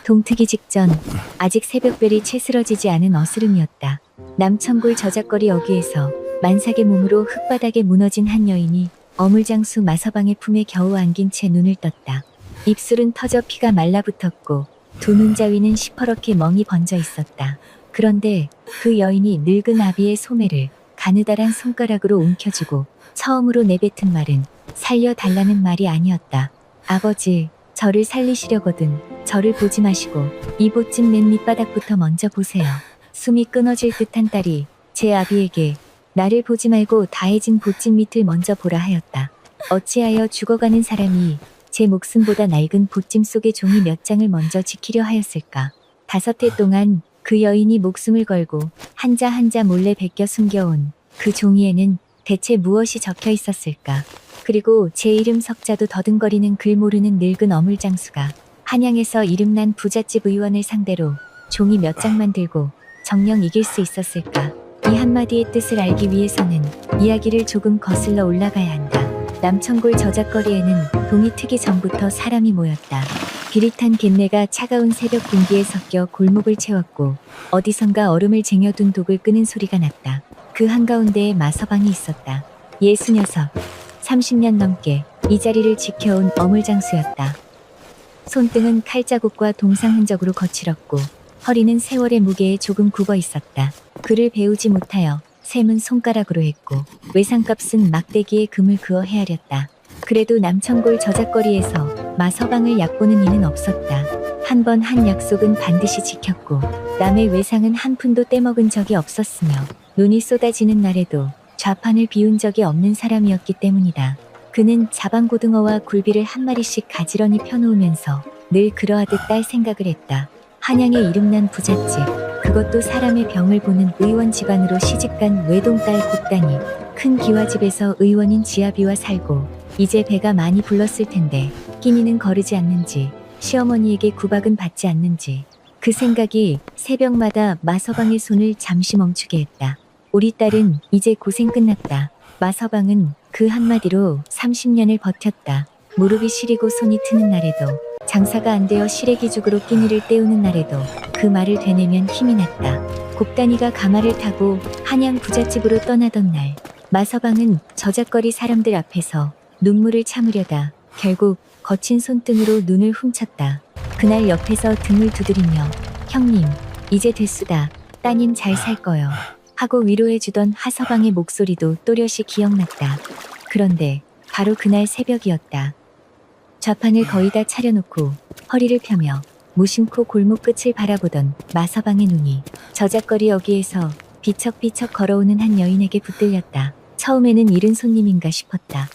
동트기 직전 아직 새벽별이 채 쓰러지지 않은 어스름이었다. 남천골 저작거리 어귀에서 만삭의 몸으로 흙바닥에 무너진 한 여인이 어물장수 마서방의 품에 겨우 안긴 채 눈을 떴다. 입술은 터져 피가 말라붙었고 두 눈자위는 시퍼렇게 멍이 번져 있었다. 그런데 그 여인이 늙은 아비의 소매를 가느다란 손가락으로 움켜쥐고 처음으로 내뱉은 말은 살려달라는 말이 아니었다. 아버지, 저를 살리시려거든 저를 보지 마시고 이 보찜 맨 밑바닥부터 먼저 보세요. 숨이 끊어질 듯한 딸이 제 아비에게 나를 보지 말고 다해진 보찜 밑을 먼저 보라 하였다. 어찌하여 죽어가는 사람이 제 목숨보다 낡은 보찜 속의 종이 몇 장을 먼저 지키려 하였을까. 5해 동안 그 여인이 목숨을 걸고 한자 한자 몰래 베껴 숨겨온 그 종이에는 대체 무엇이 적혀 있었을까. 그리고 제 이름 석자도 더듬거리는 글 모르는 늙은 어물장수가 한양에서 이름난 부잣집 의원을 상대로 종이 몇 장만 들고 정녕 이길 수 있었을까. 이 한마디의 뜻을 알기 위해서는 이야기를 조금 거슬러 올라가야 한다. 남천골 저작거리에는 동이 트기 전부터 사람이 모였다. 비릿한 갯내가 차가운 새벽 공기에 섞여 골목을 채웠고 어디선가 얼음을 쟁여둔 독을 끄는 소리가 났다. 그 한가운데에 마서방이 있었다. 66, 30년 넘게 이 자리를 지켜온 어물장수였다. 손등은 칼자국과 동상 흔적으로 거칠었고 허리는 세월의 무게에 조금 굽어 있었다. 글을 배우지 못하여 셈은 손가락으로 했고 외상값은 막대기에 금을 그어 헤아렸다. 그래도 남천골 저작거리에서 마서방을 얕보는 이는 없었다. 한 번 한 약속은 반드시 지켰고 남의 외상은 한 푼도 떼먹은 적이 없었으며 눈이 쏟아지는 날에도 좌판을 비운 적이 없는 사람이었기 때문이다. 그는 자방고등어와 굴비를 한 마리씩 가지런히 펴놓으면서 늘 그러하듯 딸 생각을 했다. 한양의 이름난 부잣집, 그것도 사람의 병을 보는 의원 집안으로 시집간 외동딸 곱단이 큰 기와집에서 의원인 지아비와 살고 이제 배가 많이 불렀을 텐데 끼니는 거르지 않는지 시어머니에게 구박은 받지 않는지 그 생각이 새벽마다 마서방의 손을 잠시 멈추게 했다. 우리 딸은 이제 고생 끝났다. 마서방은 그 한마디로 30년을 버텼다. 무릎이 시리고 손이 트는 날에도 장사가 안 되어 시래기죽으로 끼니를 때우는 날에도 그 말을 되뇌면 힘이 났다. 곱단이가 가마를 타고 한양 부잣집으로 떠나던 날 마서방은 저작거리 사람들 앞에서 눈물을 참으려다 결국 거친 손등으로 눈을 훔쳤다. 그날 옆에서 등을 두드리며 형님 이제 됐수다. 따님 잘 살 거요. 하고 위로해주던 하서방의 목소리도 또렷이 기억났다. 그런데 바로 그날 새벽이었다. 좌판을 거의 다 차려놓고 허리를 펴며 무심코 골목 끝을 바라보던 마서방의 눈이 저작거리 어귀에서 비척비척 걸어오는 한 여인에게 붙들렸다. 처음에는 잃은 손님인가 싶었다.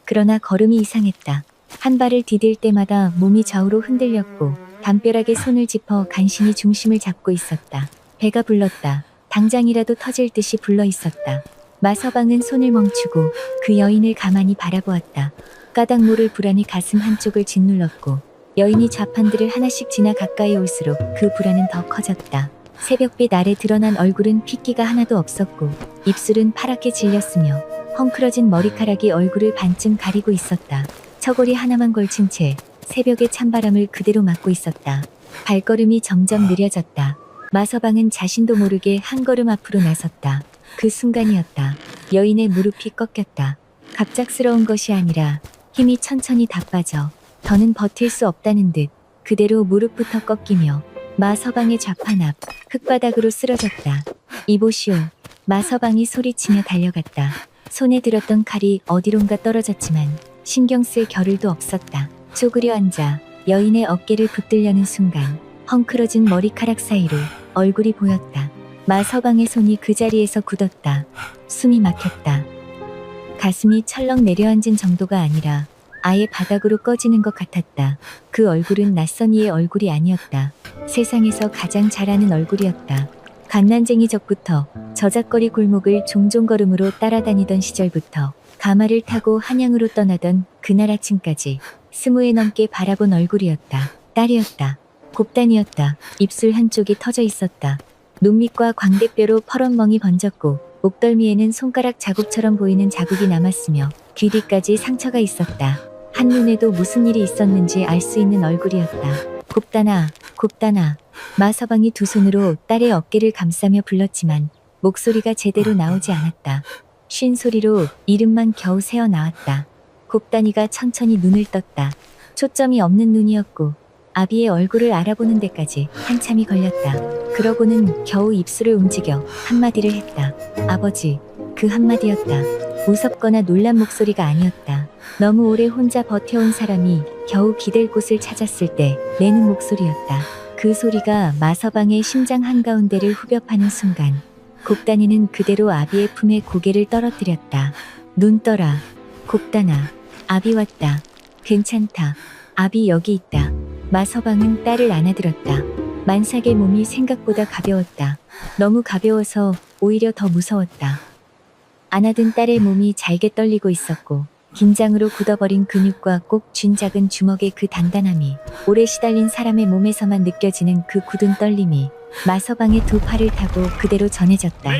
그러나 걸음이 이상했다. 한 발을 디딜 때마다 몸이 좌우로 흔들렸고 담벼락에 손을 짚어 간신히 중심을 잡고 있었다. 배가 불렀다. 당장이라도 터질 듯이 불러 있었다. 마서방은 손을 멈추고 그 여인을 가만히 바라보았다. 까닭 모를 불안이 가슴 한쪽을 짓눌렀고 여인이 좌판들을 하나씩 지나 가까이 올수록 그 불안은 더 커졌다. 새벽빛 아래 드러난 얼굴은 핏기가 하나도 없었고 입술은 파랗게 질렸으며 헝클어진 머리카락이 얼굴을 반쯤 가리고 있었다. 처골이 하나만 걸친 채 새벽의 찬바람을 그대로 맞고 있었다. 발걸음이 점점 느려졌다. 마서방은 자신도 모르게 한 걸음 앞으로 나섰다. 그 순간이었다. 여인의 무릎이 꺾였다. 갑작스러운 것이 아니라 힘이 천천히 다 빠져 더는 버틸 수 없다는 듯 그대로 무릎부터 꺾이며 마서방의 좌판 앞 흙바닥으로 쓰러졌다. 이보시오. 마서방이 소리치며 달려갔다. 손에 들었던 칼이 어디론가 떨어졌지만 신경 쓸 겨를도 없었다. 쪼그려 앉아 여인의 어깨를 붙들려는 순간 헝클어진 머리카락 사이로 얼굴이 보였다. 마서방의 손이 그 자리에서 굳었다. 숨이 막혔다. 가슴이 철렁 내려앉은 정도가 아니라 아예 바닥으로 꺼지는 것 같았다. 그 얼굴은 낯선 이의 얼굴이 아니었다. 세상에서 가장 잘하는 얼굴이었다. 갓난쟁이 적부터 저작거리 골목을 종종 걸음으로 따라다니던 시절부터 가마를 타고 한양으로 떠나던 그날 아침까지 20회 넘게 바라본 얼굴이었다. 딸이었다. 곱단이었다. 입술 한쪽이 터져 있었다. 눈밑과 광대뼈로 퍼런 멍이 번졌고 목덜미에는 손가락 자국처럼 보이는 자국이 남았으며 귀 뒤까지 상처가 있었다. 한눈에도 무슨 일이 있었는지 알 수 있는 얼굴이었다. 곱단아, 곱다나. 마서방이 두 손으로 딸의 어깨를 감싸며 불렀지만 목소리가 제대로 나오지 않았다. 쉰 소리로 이름만 겨우 새어 나왔다. 곱다니가 천천히 눈을 떴다. 초점이 없는 눈이었고 아비의 얼굴을 알아보는 데까지 한참이 걸렸다. 그러고는 겨우 입술을 움직여 한마디를 했다. 아버지. 그 한마디였다. 무섭거나 놀란 목소리가 아니었다. 너무 오래 혼자 버텨온 사람이 겨우 기댈 곳을 찾았을 때 내는 목소리였다. 그 소리가 마서방의 심장 한가운데를 후벼 파는 순간 곱다니는 그대로 아비의 품에 고개를 떨어뜨렸다. 눈 떠라. 곱다나. 아비 왔다. 괜찮다. 아비 여기 있다. 마서방은 딸을 안아들었다. 만삭의 몸이 생각보다 가벼웠다. 너무 가벼워서 오히려 더 무서웠다. 안아든 딸의 몸이 잘게 떨리고 있었고 긴장으로 굳어버린 근육과 꼭 쥔 작은 주먹의 그 단단함이 오래 시달린 사람의 몸에서만 느껴지는 그 굳은 떨림이 마서방의 두 팔을 타고 그대로 전해졌다.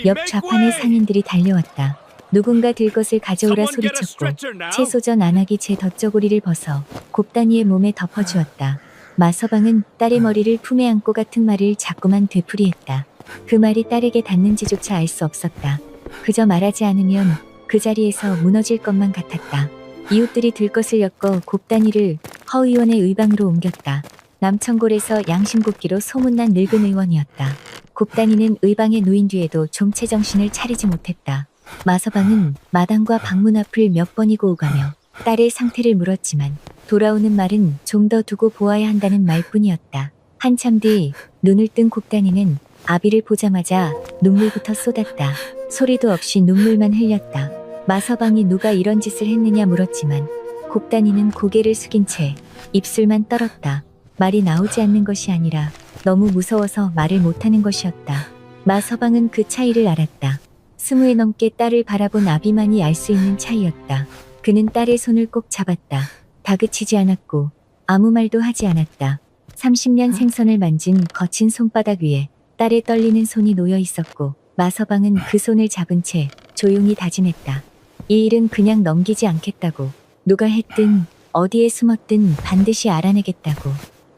옆 좌판의 상인들이 달려왔다. 누군가 들 것을 가져오라 소리쳤고 채소전 안하기 제 덧저고리를 벗어 곱다니의 몸에 덮어주었다. 마서방은 딸의 머리를 품에 안고 같은 말을 자꾸만 되풀이했다. 그 말이 딸에게 닿는지조차 알 수 없었다. 그저 말하지 않으면 그 자리에서 무너질 것만 같았다. 이웃들이 들 것을 엮어 곱다니를 허 의원의 의방으로 옮겼다. 남천골에서 양심궂기로 소문난 늙은 의원이었다. 곱다니는 의방에 누인 뒤에도 좀 제정신을 차리지 못했다. 마서방은 마당과 방문 앞을 몇 번이고 오가며 딸의 상태를 물었지만 돌아오는 말은 좀 더 두고 보아야 한다는 말뿐이었다. 한참 뒤 눈을 뜬 곱다니는 아비를 보자마자 눈물부터 쏟았다. 소리도 없이 눈물만 흘렸다. 마서방이 누가 이런 짓을 했느냐 물었지만 곱다니는 고개를 숙인 채 입술만 떨었다. 말이 나오지 않는 것이 아니라 너무 무서워서 말을 못하는 것이었다. 마서방은 그 차이를 알았다. 20회 넘게 딸을 바라본 아비만이 알 수 있는 차이였다. 그는 딸의 손을 꼭 잡았다. 다그치지 않았고 아무 말도 하지 않았다. 30년 생선을 만진 거친 손바닥 위에 딸의 떨리는 손이 놓여 있었고 마서방은 그 손을 잡은 채 조용히 다짐했다. 이 일은 그냥 넘기지 않겠다고. 누가 했든 어디에 숨었든 반드시 알아내겠다고.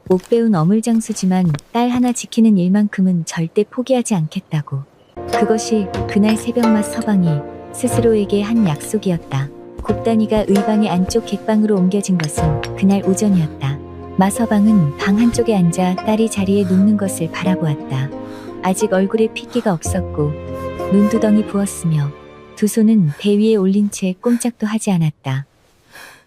못 배운 어물장수지만 딸 하나 지키는 일만큼은 절대 포기하지 않겠다고. 그것이 그날 새벽 마서방이 스스로에게 한 약속이었다. 곱다니가 의방의 안쪽 객방으로 옮겨진 것은 그날 오전이었다. 마서방은 방 한쪽에 앉아 딸이 자리에 눕는 것을 바라보았다. 아직 얼굴에 핏기가 없었고 눈두덩이 부었으며 두 손은 배 위에 올린 채 꼼짝도 하지 않았다.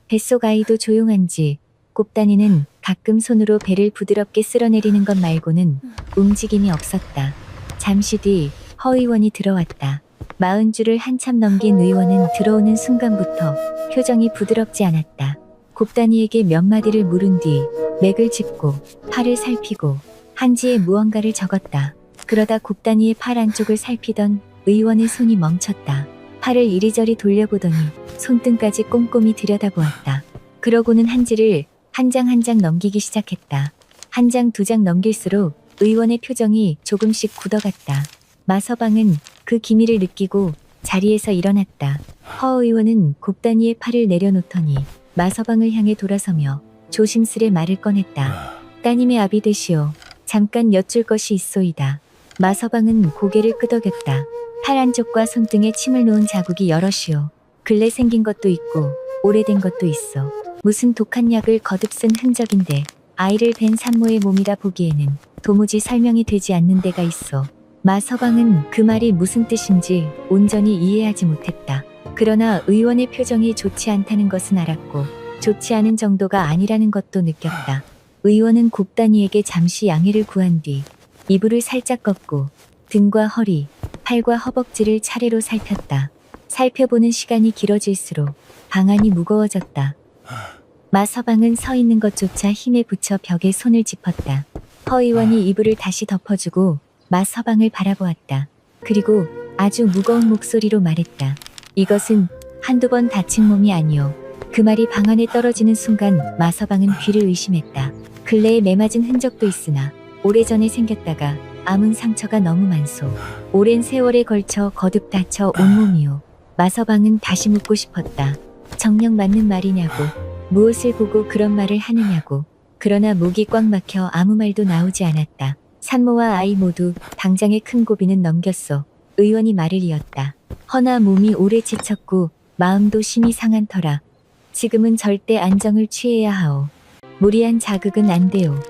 뱃속 아이도 조용한지 곱다니는 가끔 손으로 배를 부드럽게 쓸어내리는 것 말고는 움직임이 없었다. 잠시 뒤 허 의원이 들어왔다. 40줄을 한참 넘긴 의원은 들어오는 순간부터 표정이 부드럽지 않았다. 곱다니에게 몇 마디를 물은 뒤 맥을 짚고 팔을 살피고 한지에 무언가를 적었다. 그러다 곱다니의 팔 안쪽을 살피던 의원의 손이 멈췄다. 팔을 이리저리 돌려보더니 손등까지 꼼꼼히 들여다보았다. 그러고는 한지를 한 장 한 장 넘기기 시작했다. 한 장 두 장 넘길수록 의원의 표정이 조금씩 굳어갔다. 마서방은 그 기미를 느끼고 자리에서 일어났다. 허 의원은 곱다니의 팔을 내려놓더니 마서방을 향해 돌아서며 조심스레 말을 꺼냈다. 따님의 아비 되시오. 잠깐 여쭐 것이 있소이다. 마서방은 고개를 끄덕였다. 팔 안쪽과 손등에 침을 놓은 자국이 여럿이오. 근래 생긴 것도 있고 오래된 것도 있어. 무슨 독한 약을 거듭 쓴 흔적인데 아이를 뵌 산모의 몸이라 보기에는 도무지 설명이 되지 않는 데가 있어. 마서방은 그 말이 무슨 뜻인지 온전히 이해하지 못했다. 그러나 의원의 표정이 좋지 않다는 것은 알았고 좋지 않은 정도가 아니라는 것도 느꼈다. 의원은 곱다니에게 잠시 양해를 구한 뒤 이불을 살짝 꺾고 등과 허리, 팔과 허벅지를 차례로 살폈다. 살펴보는 시간이 길어질수록 방안이 무거워졌다. 마서방은 서 있는 것조차 힘에 붙여 벽에 손을 짚었다. 허 의원이 이불을 다시 덮어주고 마서방을 바라보았다. 그리고 아주 무거운 목소리로 말했다. 이것은 한두 번 다친 몸이 아니오. 그 말이 방 안에 떨어지는 순간 마서방은 귀를 의심했다. 근래에 매맞은 흔적도 있으나 오래전에 생겼다가 아문 상처가 너무 많소. 오랜 세월에 걸쳐 거듭 다쳐 온몸이오. 마서방은 다시 묻고 싶었다. 정녕 맞는 말이냐고. 무엇을 보고 그런 말을 하느냐고. 그러나 목이 꽉 막혀 아무 말도 나오지 않았다. 산모와 아이 모두 당장의 큰 고비는 넘겼소. 의원이 말을 이었다. 허나 몸이 오래 지쳤고 마음도 심히 상한 터라 지금은 절대 안정을 취해야 하오. 무리한 자극은 안 돼요.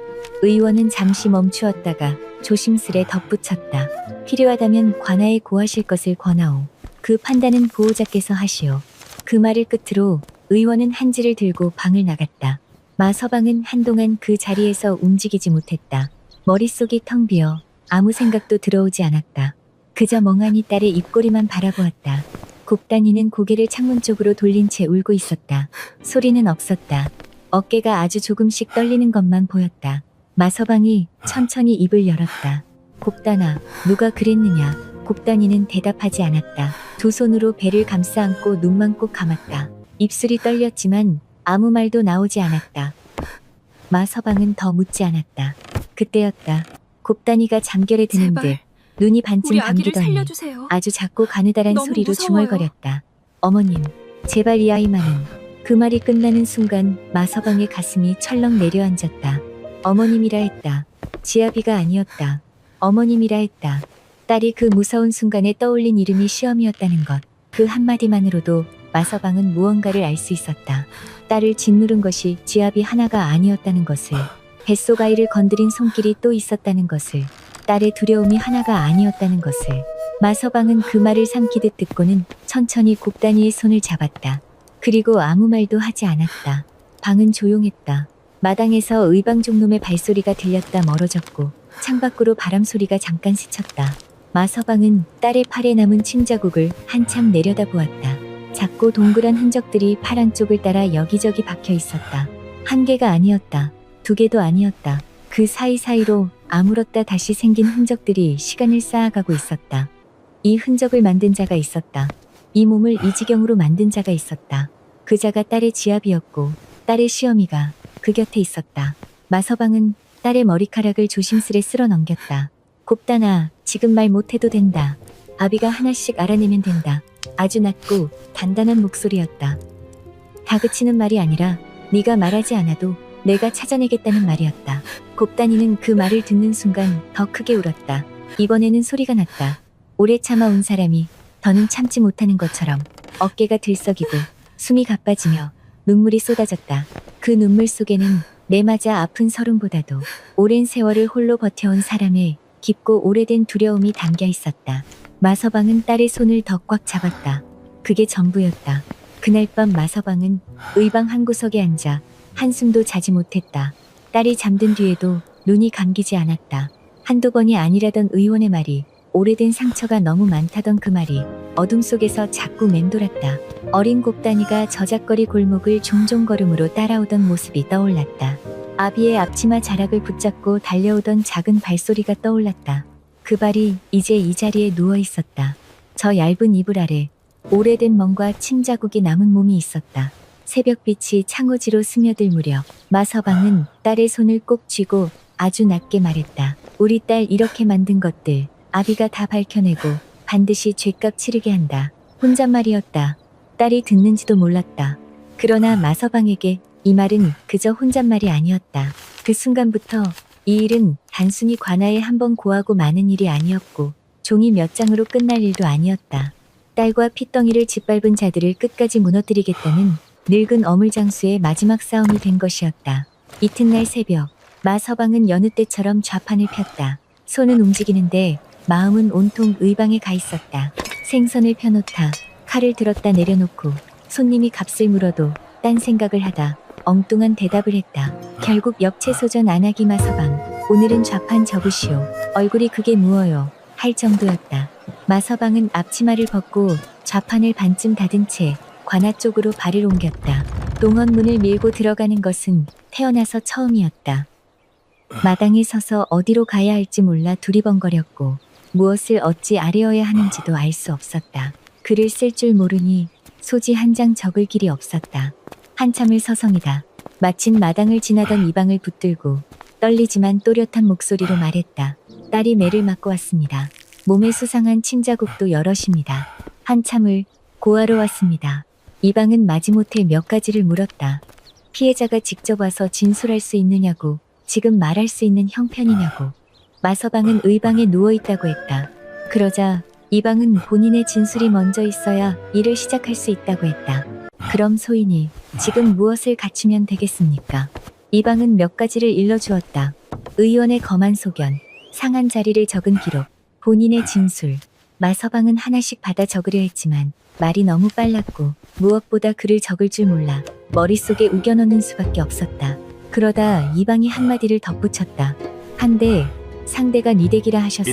의원은 잠시 멈추었다가 조심스레 덧붙였다. 필요하다면 관아에 고하실 것을 권하오. 그 판단은 보호자께서 하시오. 그 말을 끝으로 의원은 한지를 들고 방을 나갔다. 마서방은 한동안 그 자리에서 움직이지 못했다. 머릿속이 텅 비어 아무 생각도 들어오지 않았다. 그저 멍하니 딸의 입꼬리만 바라보았다. 곱단이는 고개를 창문 쪽으로 돌린 채 울고 있었다. 소리는 없었다. 어깨가 아주 조금씩 떨리는 것만 보였다. 마서방이 천천히 입을 열었다. 곱단아, 누가 그랬느냐? 곱단이는 대답하지 않았다. 두 손으로 배를 감싸 안고 눈만 꼭 감았다. 입술이 떨렸지만 아무 말도 나오지 않았다. 마서방은 더 묻지 않았다. 그때였다. 곱단이가 잠결에 드는 듯 제발, 눈이 반쯤 우리 아기를 감기더니 살려주세요. 아주 작고 가느다란 너무 소리로 무서워요. 중얼거렸다. 어머님, 제발 이 아이만은. 그 말이 끝나는 순간 마서방의 가슴이 철렁 내려앉았다. 어머님이라 했다. 지아비가 아니었다. 어머님이라 했다. 딸이 그 무서운 순간에 떠올린 이름이 시험이었다는 것. 그 한마디만으로도 마서방은 무언가를 알 수 있었다. 딸을 짓누른 것이 지아비 하나가 아니었다는 것을, 뱃속 아이를 건드린 손길이 또 있었다는 것을, 딸의 두려움이 하나가 아니었다는 것을. 마서방은 그 말을 삼키듯 듣고는 천천히 곱단이의 손을 잡았다. 그리고 아무 말도 하지 않았다. 방은 조용했다. 마당에서 의방종놈의 발소리가 들렸다 멀어졌고 창밖으로 바람소리가 잠깐 스쳤다. 마서방은 딸의 팔에 남은 침자국을 한참 내려다보았다. 작고 동그란 흔적들이 파란 쪽을 따라 여기저기 박혀 있었다. 한 개가 아니었다. 두 개도 아니었다. 그 사이사이로 아물었다 다시 생긴 흔적들이 시간을 쌓아가고 있었다. 이 흔적을 만든 자가 있었다. 이 몸을 이 지경으로 만든 자가 있었다. 그 자가 딸의 지아비였고 딸의 시어미가 그 곁에 있었다. 마서방은 딸의 머리카락을 조심스레 쓸어 넘겼다. 곱단아, 지금 말 못해도 된다. 아비가 하나씩 알아내면 된다. 아주 낮고 단단한 목소리였다. 다그치는 말이 아니라 네가 말하지 않아도 내가 찾아내겠다는 말이었다. 곱단이는 그 말을 듣는 순간 더 크게 울었다. 이번에는 소리가 났다. 오래 참아온 사람이 더는 참지 못하는 것처럼 어깨가 들썩이고 숨이 가빠지며 눈물이 쏟아졌다. 그 눈물 속에는 내맞아 아픈 서름보다도 오랜 세월을 홀로 버텨온 사람의 깊고 오래된 두려움이 담겨 있었다. 마서방은 딸의 손을 더 꽉 잡았다. 그게 전부였다. 그날 밤 마서방은 의방 한 구석에 앉아 한숨도 자지 못했다. 딸이 잠든 뒤에도 눈이 감기지 않았다. 한두 번이 아니라던 의원의 말이, 오래된 상처가 너무 많다던 그 말이 어둠 속에서 자꾸 맴돌았다. 어린 곱단이가 저작거리 골목을 종종 걸음으로 따라오던 모습이 떠올랐다. 아비의 앞치마 자락을 붙잡고 달려오던 작은 발소리가 떠올랐다. 그 발이 이제 이 자리에 누워 있었다. 저 얇은 이불 아래 오래된 멍과 침자국이 남은 몸이 있었다. 새벽빛이 창호지로 스며들 무렵 마서방은 딸의 손을 꼭 쥐고 아주 낮게 말했다. 우리 딸 이렇게 만든 것들 아비가 다 밝혀내고 반드시 죄값 치르게 한다. 혼잣말이었다. 딸이 듣는지도 몰랐다. 그러나 마서방에게 이 말은 그저 혼잣말이 아니었다. 그 순간부터 이 일은 단순히 관아에 한번 고하고 마는 일이 아니었고 종이 몇 장으로 끝날 일도 아니었다. 딸과 핏덩이를 짓밟은 자들을 끝까지 무너뜨리겠다는 늙은 어물장수의 마지막 싸움이 된 것이었다. 이튿날 새벽 마서방은 여느 때처럼 좌판을 폈다. 손은 움직이는데 마음은 온통 의방에 가 있었다. 생선을 펴놓다 칼을 들었다 내려놓고 손님이 값을 물어도 딴 생각을 하다 엉뚱한 대답을 했다. 결국 역채소전 안 하기 마서방. 오늘은 좌판 접으시오. 얼굴이 그게 무어요. 할 정도였다. 마서방은 앞치마를 벗고 좌판을 반쯤 닫은 채 관아 쪽으로 발을 옮겼다. 동원문을 밀고 들어가는 것은 태어나서 처음이었다. 마당에 서서 어디로 가야 할지 몰라 두리번거렸고 무엇을 어찌 아뢰어야 하는지도 알 수 없었다. 글을 쓸 줄 모르니 소지 한 장 적을 길이 없었다. 한참을 서성이다. 마침 마당을 지나던 이방을 붙들고 떨리지만 또렷한 목소리로 말했다. 딸이 매를 맞고 왔습니다. 몸에 수상한 침자국도 여럿입니다. 한참을 고하러 왔습니다. 이방은 마지못해 몇 가지를 물었다. 피해자가 직접 와서 진술할 수 있느냐고, 지금 말할 수 있는 형편이냐고. 마서방은 의방에 누워있다고 했다. 그러자 이방은 본인의 진술이 먼저 있어야 일을 시작할 수 있다고 했다. 그럼 소인이 지금 무엇을 갖추면 되겠습니까? 이방은 몇 가지를 일러주었다. 의원의 검안 소견, 상한 자리를 적은 기록, 본인의 진술. 마서방은 하나씩 받아 적으려 했지만 말이 너무 빨랐고 무엇보다 글을 적을 줄 몰라 머릿속에 우겨넣는 수밖에 없었다. 그러다 이방이 한마디를 덧붙였다. 한데 상대가 니댁이라 하셨소.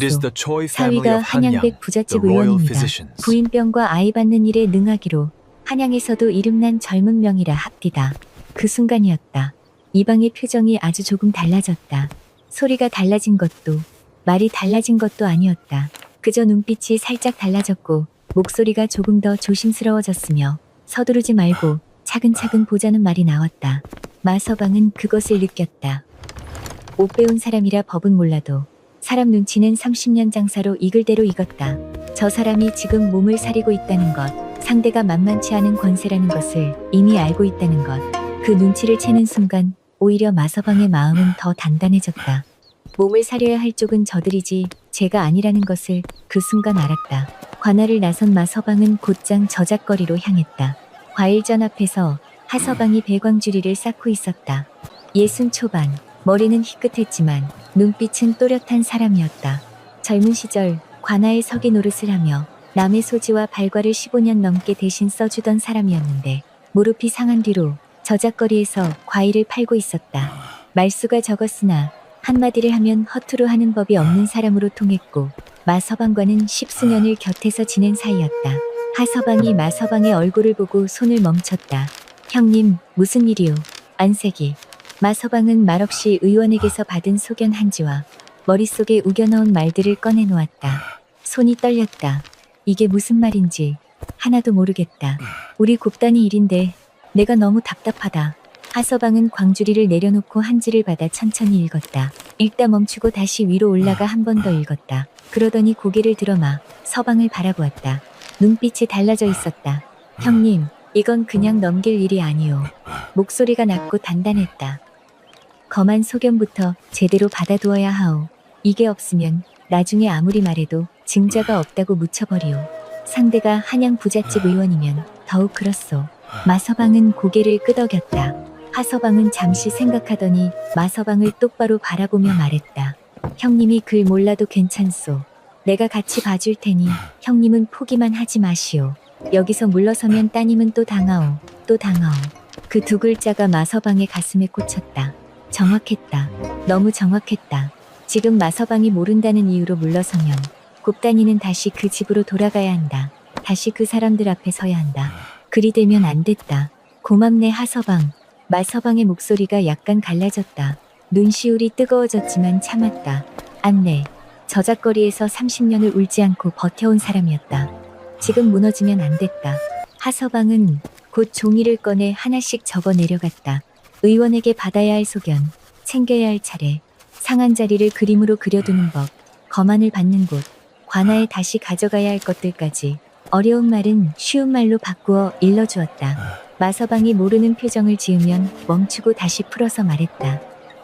사위가 한양백 부잣집 의원입니다. 부인병과 아이 받는 일에 능하기로 한양에서도 이름난 젊은 명이라 합디다. 그 순간이었다. 이방의 표정이 아주 조금 달라졌다. 소리가 달라진 것도 말이 달라진 것도 아니었다. 그저 눈빛이 살짝 달라졌고 목소리가 조금 더 조심스러워졌으며 서두르지 말고 차근차근 보자는 말이 나왔다. 마서방은 그것을 느꼈다. 옷 배운 사람이라 법은 몰라도 사람 눈치는 30년 장사로 익을 대로 익었다. 저 사람이 지금 몸을 사리고 있다는 것, 상대가 만만치 않은 권세라는 것을 이미 알고 있다는 것. 그 눈치를 채는 순간 오히려 마서방의 마음은 더 단단해졌다. 몸을 사려야 할 쪽은 저들이지 제가 아니라는 것을 그 순간 알았다. 관할을 나선 마서방은 곧장 저작거리로 향했다. 과일전 앞에서 하서방이 배광주리를 쌓고 있었다. 60 초반, 머리는 희끗했지만 눈빛은 또렷한 사람이었다. 젊은 시절 관아에 서기 노릇을 하며 남의 소지와 발과를 15년 넘게 대신 써주던 사람이었는데 무릎이 상한 뒤로 저작거리에서 과일을 팔고 있었다. 말수가 적었으나 한마디를 하면 허투루 하는 법이 없는 사람으로 통했고 마서방과는 10수년을 곁에서 지낸 사이였다. 하서방이 마서방의 얼굴을 보고 손을 멈췄다. 형님, 무슨 일이오? 안색이. 마서방은 말없이 의원에게서 받은 소견 한지와 머릿속에 우겨넣은 말들을 꺼내놓았다. 손이 떨렸다. 이게 무슨 말인지 하나도 모르겠다. 우리 곱단이 일인데 내가 너무 답답하다. 하서방은 광주리를 내려놓고 한지를 받아 천천히 읽었다. 읽다 멈추고 다시 위로 올라가 한 번 더 읽었다. 그러더니 고개를 들어 서방을 바라보았다. 눈빛이 달라져 있었다. 형님, 이건 그냥 넘길 일이 아니오. 목소리가 낮고 단단했다. 검한 소견부터 제대로 받아두어야 하오. 이게 없으면 나중에 아무리 말해도 증자가 없다고 묻혀버리오. 상대가 한양 부잣집 의원이면 더욱 그렇소. 마서방은 고개를 끄덕였다. 하서방은 잠시 생각하더니 마서방을 똑바로 바라보며 말했다. 형님이 글 몰라도 괜찮소. 내가 같이 봐줄 테니 형님은 포기만 하지 마시오. 여기서 물러서면 따님은 또 당하오. 또 당하오. 그 두 글자가 마서방의 가슴에 꽂혔다. 정확했다. 너무 정확했다. 지금 마서방이 모른다는 이유로 물러서면 곱단이는 다시 그 집으로 돌아가야 한다. 다시 그 사람들 앞에 서야 한다. 그리 되면 안 됐다. 고맙네 하서방. 마서방의 목소리가 약간 갈라졌다. 눈시울이 뜨거워졌지만 참았다. 안내. 저작거리에서 30년을 울지 않고 버텨온 사람이었다. 지금 무너지면 안 됐다. 하서방은 곧 종이를 꺼내 하나씩 적어 내려갔다. 의원에게 받아야 할 소견, 챙겨야 할 차례, 상한 자리를 그림으로 그려두는 법, 검안을 받는 곳, 관아에 다시 가져가야 할 것들까지 어려운 말은 쉬운 말로 바꾸어 일러주었다. 마서방이 모르는 표정을 지으면 멈추고 다시 풀어서 말했다.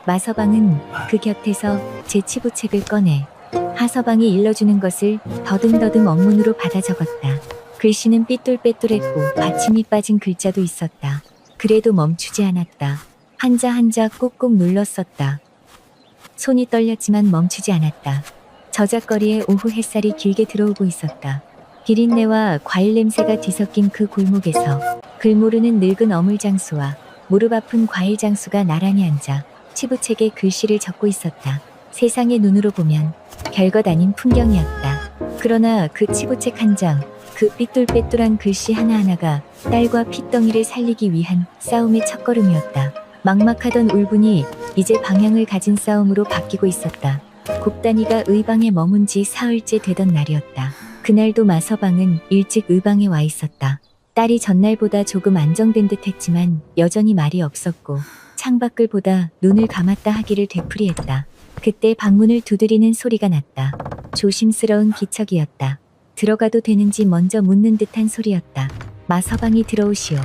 마서방은 그 곁에서 제 치부책을 꺼내 하서방이 일러주는 것을 더듬더듬 원문으로 받아 적었다. 글씨는 삐뚤빼뚤했고 받침이 빠진 글자도 있었다. 그래도 멈추지 않았다. 한자 한자 꾹꾹 눌러 썼다. 손이 떨렸지만 멈추지 않았다. 저작거리에 오후 햇살이 길게 들어오고 있었다. 비린내와 과일 냄새가 뒤섞인 그 골목에서 글 모르는 늙은 어물장수와 무릎 아픈 과일장수가 나란히 앉아 치부책에 글씨를 적고 있었다. 세상의 눈으로 보면 별것 아닌 풍경이었다. 그러나 그 치부책 한 장, 그 삐뚤빼뚤한 글씨 하나하나가 딸과 핏덩이를 살리기 위한 싸움의 첫걸음이었다. 막막하던 울분이 이제 방향을 가진 싸움으로 바뀌고 있었다. 곱단이가 의방에 머문 지 사흘째 되던 날이었다. 그날도 마서방은 일찍 의방에 와 있었다. 딸이 전날보다 조금 안정된 듯 했지만 여전히 말이 없었고 창밖을 보다 눈을 감았다 하기를 되풀이했다. 그때 방문을 두드리는 소리가 났다. 조심스러운 기척이었다. 들어가도 되는지 먼저 묻는 듯한 소리였다. 마서방이 들어오시오.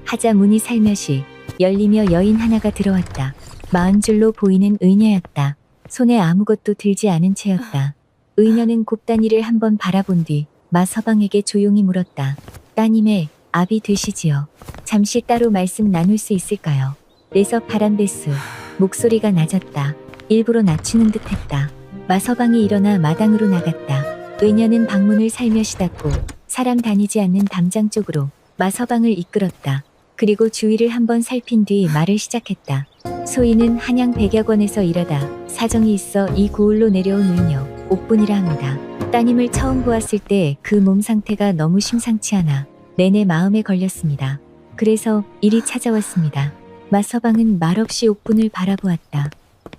하자 문이 살며시 열리며 여인 하나가 들어왔다. 40줄로 보이는 의녀였다. 손에 아무것도 들지 않은 채였다. 의녀는 곱다니를 한번 바라본 뒤 마서방에게 조용히 물었다. 따님의 압이 되시지요. 잠시 따로 말씀 나눌 수 있을까요? 레서 바람베스. 목소리가 낮았다. 일부러 낮추는 듯했다. 마서방이 일어나 마당으로 나갔다. 의녀는 방문을 살며시 닫고 사람 다니지 않는 담장 쪽으로 마서방을 이끌었다. 그리고 주위를 한번 살핀 뒤 말을 시작했다. 소인은 한양 백약원에서 일하다 사정이 있어 이 고을로 내려온 의녀 옥분이라 합니다. 따님을 처음 보았을 때 그 몸 상태가 너무 심상치 않아 내내 마음에 걸렸습니다. 그래서 이리 찾아왔습니다. 마서방은 말없이 옥분을 바라보았다.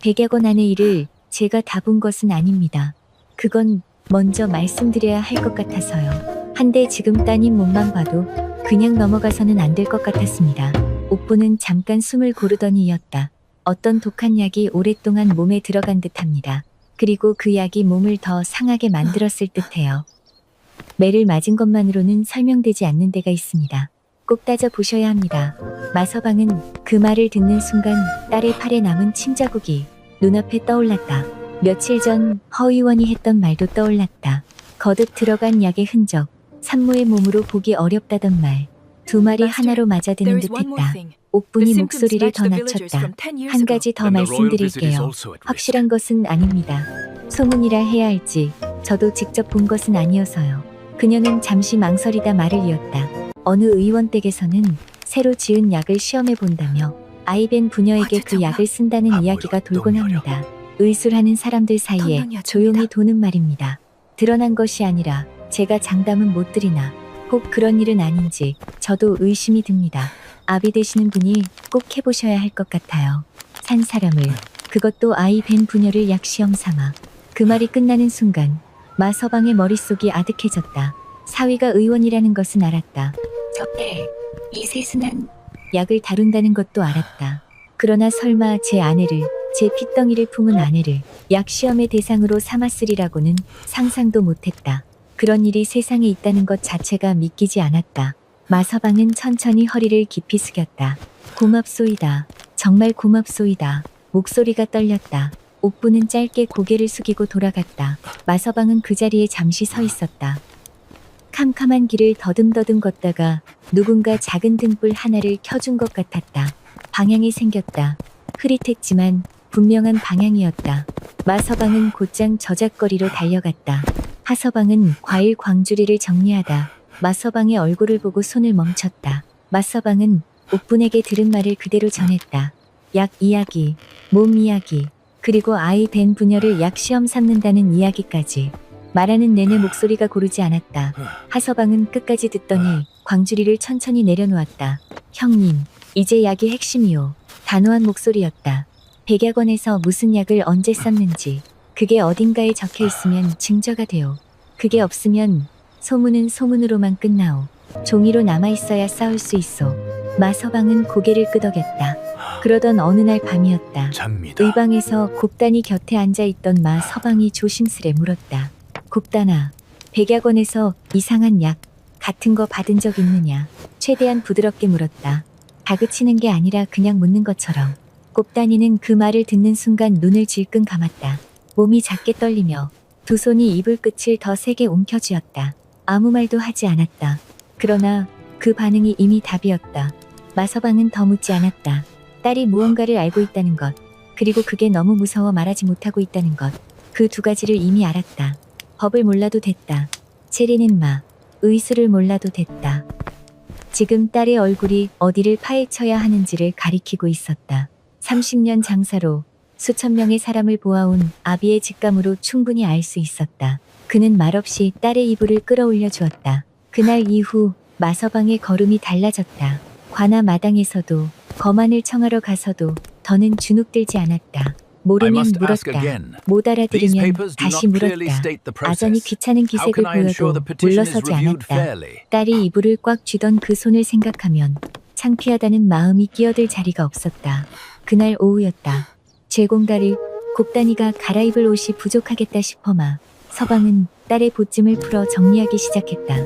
백약원 안의 일을 제가 다 본 것은 아닙니다. 그건 먼저 말씀드려야 할 것 같아서요. 한데 지금 따님 몸만 봐도 그냥 넘어가서는 안 될 것 같았습니다. 옥분은 잠깐 숨을 고르더니 이었다. 어떤 독한 약이 오랫동안 몸에 들어간 듯합니다. 그리고 그 약이 몸을 더 상하게 만들었을 듯해요. 매를 맞은 것만으로는 설명되지 않는 데가 있습니다. 꼭 따져 보셔야 합니다. 마서방은 그 말을 듣는 순간 딸의 팔에 남은 침자국이 눈앞에 떠올랐다. 며칠 전 허의원이 했던 말도 떠올랐다. 거듭 들어간 약의 흔적, 산모의 몸으로 보기 어렵다던 말, 두 말이 하나로 맞아드는 듯했다. 옥분이 목소리를 더 낮췄다. 한 가지 더 말씀드릴게요. 확실한 것은 아닙니다. 소문이라 해야 할지 저도 직접 본 것은 아니어서요. 그녀는 잠시 망설이다 말을 이었다. 어느 의원 댁에서는 새로 지은 약을 시험해 본다며 아이벤 부녀에게 그 약을 쓴다는 이야기가 돌곤 합니다. 의술하는 사람들 사이에 조용히 도는 말입니다. 드러난 것이 아니라 제가 장담은 못 드리나 혹 그런 일은 아닌지 저도 의심이 듭니다. 아비 되시는 분이 꼭 해보셔야 할 것 같아요. 산 사람을, 그것도 아이 벤 부녀를 약시험 삼아. 그 말이 끝나는 순간 마서방의 머릿속이 아득해졌다. 사위가 의원이라는 것은 알았다. 저때 이 세순한 약을 다룬다는 것도 알았다. 그러나 설마 제 아내를, 제 핏덩이를 품은 아내를 약시험의 대상으로 삼았으리라고는 상상도 못했다. 그런 일이 세상에 있다는 것 자체가 믿기지 않았다. 마서방은 천천히 허리를 깊이 숙였다. 고맙소이다. 정말 고맙소이다. 목소리가 떨렸다. 옥부는 짧게 고개를 숙이고 돌아갔다. 마서방은 그 자리에 잠시 서 있었다. 캄캄한 길을 더듬더듬 걷다가 누군가 작은 등불 하나를 켜준 것 같았다. 방향이 생겼다. 흐릿했지만 분명한 방향이었다. 마서방은 곧장 저작거리로 달려갔다. 하서방은 과일 광주리를 정리하다 마서방의 얼굴을 보고 손을 멈췄다. 마서방은 옥분에게 들은 말을 그대로 전했다. 약 이야기, 몸 이야기, 그리고 아이 벤 부녀를 약시험 삼는다는 이야기까지. 말하는 내내 목소리가 고르지 않았다. 하서방은 끝까지 듣더니 광주리를 천천히 내려놓았다. 형님, 이제 약이 핵심이요. 단호한 목소리였다. 백약원에서 무슨 약을 언제 썼는지 그게 어딘가에 적혀 있으면 증거가 돼요. 그게 없으면 소문은 소문으로만 끝나오. 종이로 남아있어야 싸울 수 있어. 마서방은 고개를 끄덕였다. 그러던 어느 날 밤이었다. 의방에서 곱단이 곁에 앉아있던 마서방이 조심스레 물었다. 곱단아, 백약원에서 이상한 약 같은 거 받은 적 있느냐? 최대한 부드럽게 물었다. 다그치는 게 아니라 그냥 묻는 것처럼. 곱단이는 그 말을 듣는 순간 눈을 질끈 감았다. 몸이 작게 떨리며 두 손이 이불 끝을 더 세게 움켜쥐었다. 아무 말도 하지 않았다. 그러나 그 반응이 이미 답이었다. 마서방은 더 묻지 않았다. 딸이 무언가를 알고 있다는 것, 그리고 그게 너무 무서워 말하지 못하고 있다는 것, 그 두 가지를 이미 알았다. 법을 몰라도 됐다. 체리는 의술을 몰라도 됐다. 지금 딸의 얼굴이 어디를 파헤쳐야 하는지를 가리키고 있었다. 30년 장사로 수천 명의 사람을 보아온 아비의 직감으로 충분히 알 수 있었다. 그는 말없이 딸의 이불을 끌어올려 주었다. 그날 이후 마서방의 걸음이 달라졌다. 관아 마당에서도 거만을 청하러 가서도 더는 주눅들지 않았다. 모르면 물었다. 못 알아들으면 다시 물었다. 아전이 귀찮은 기색을 보여도 물러서지 않았다. 딸이 이불을 꽉 쥐던 그 손을 생각하면 창피하다는 마음이 끼어들 자리가 없었다. 그날 오후였다. 제공달을 곱단이가 갈아입을 옷이 부족하겠다 싶어마 서방은 딸의 보찜을 풀어 정리하기 시작했다.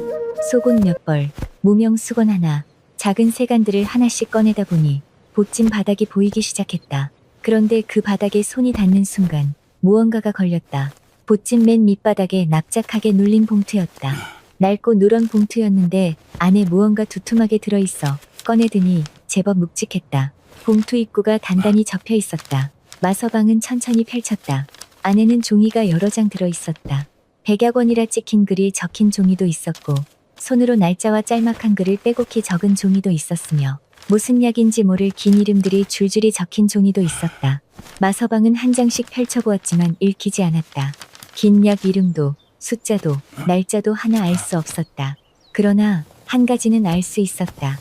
속옷 몇 벌, 무명 수건 하나, 작은 세간들을 하나씩 꺼내다 보니 보찜 바닥이 보이기 시작했다. 그런데 그 바닥에 손이 닿는 순간 무언가가 걸렸다. 보찜 맨 밑바닥에 납작하게 눌린 봉투였다. 낡고 누런 봉투였는데 안에 무언가 두툼하게 들어있어 꺼내드니 제법 묵직했다. 봉투 입구가 단단히 접혀 있었다. 마서방은 천천히 펼쳤다. 안에는 종이가 여러 장 들어있었다. 백약원이라 찍힌 글이 적힌 종이도 있었고 손으로 날짜와 짤막한 글을 빼곡히 적은 종이도 있었으며 무슨 약인지 모를 긴 이름들이 줄줄이 적힌 종이도 있었다. 마서방은 한 장씩 펼쳐보았지만 읽히지 않았다. 긴 약 이름도 숫자도 날짜도 하나 알 수 없었다. 그러나 한 가지는 알 수 있었다.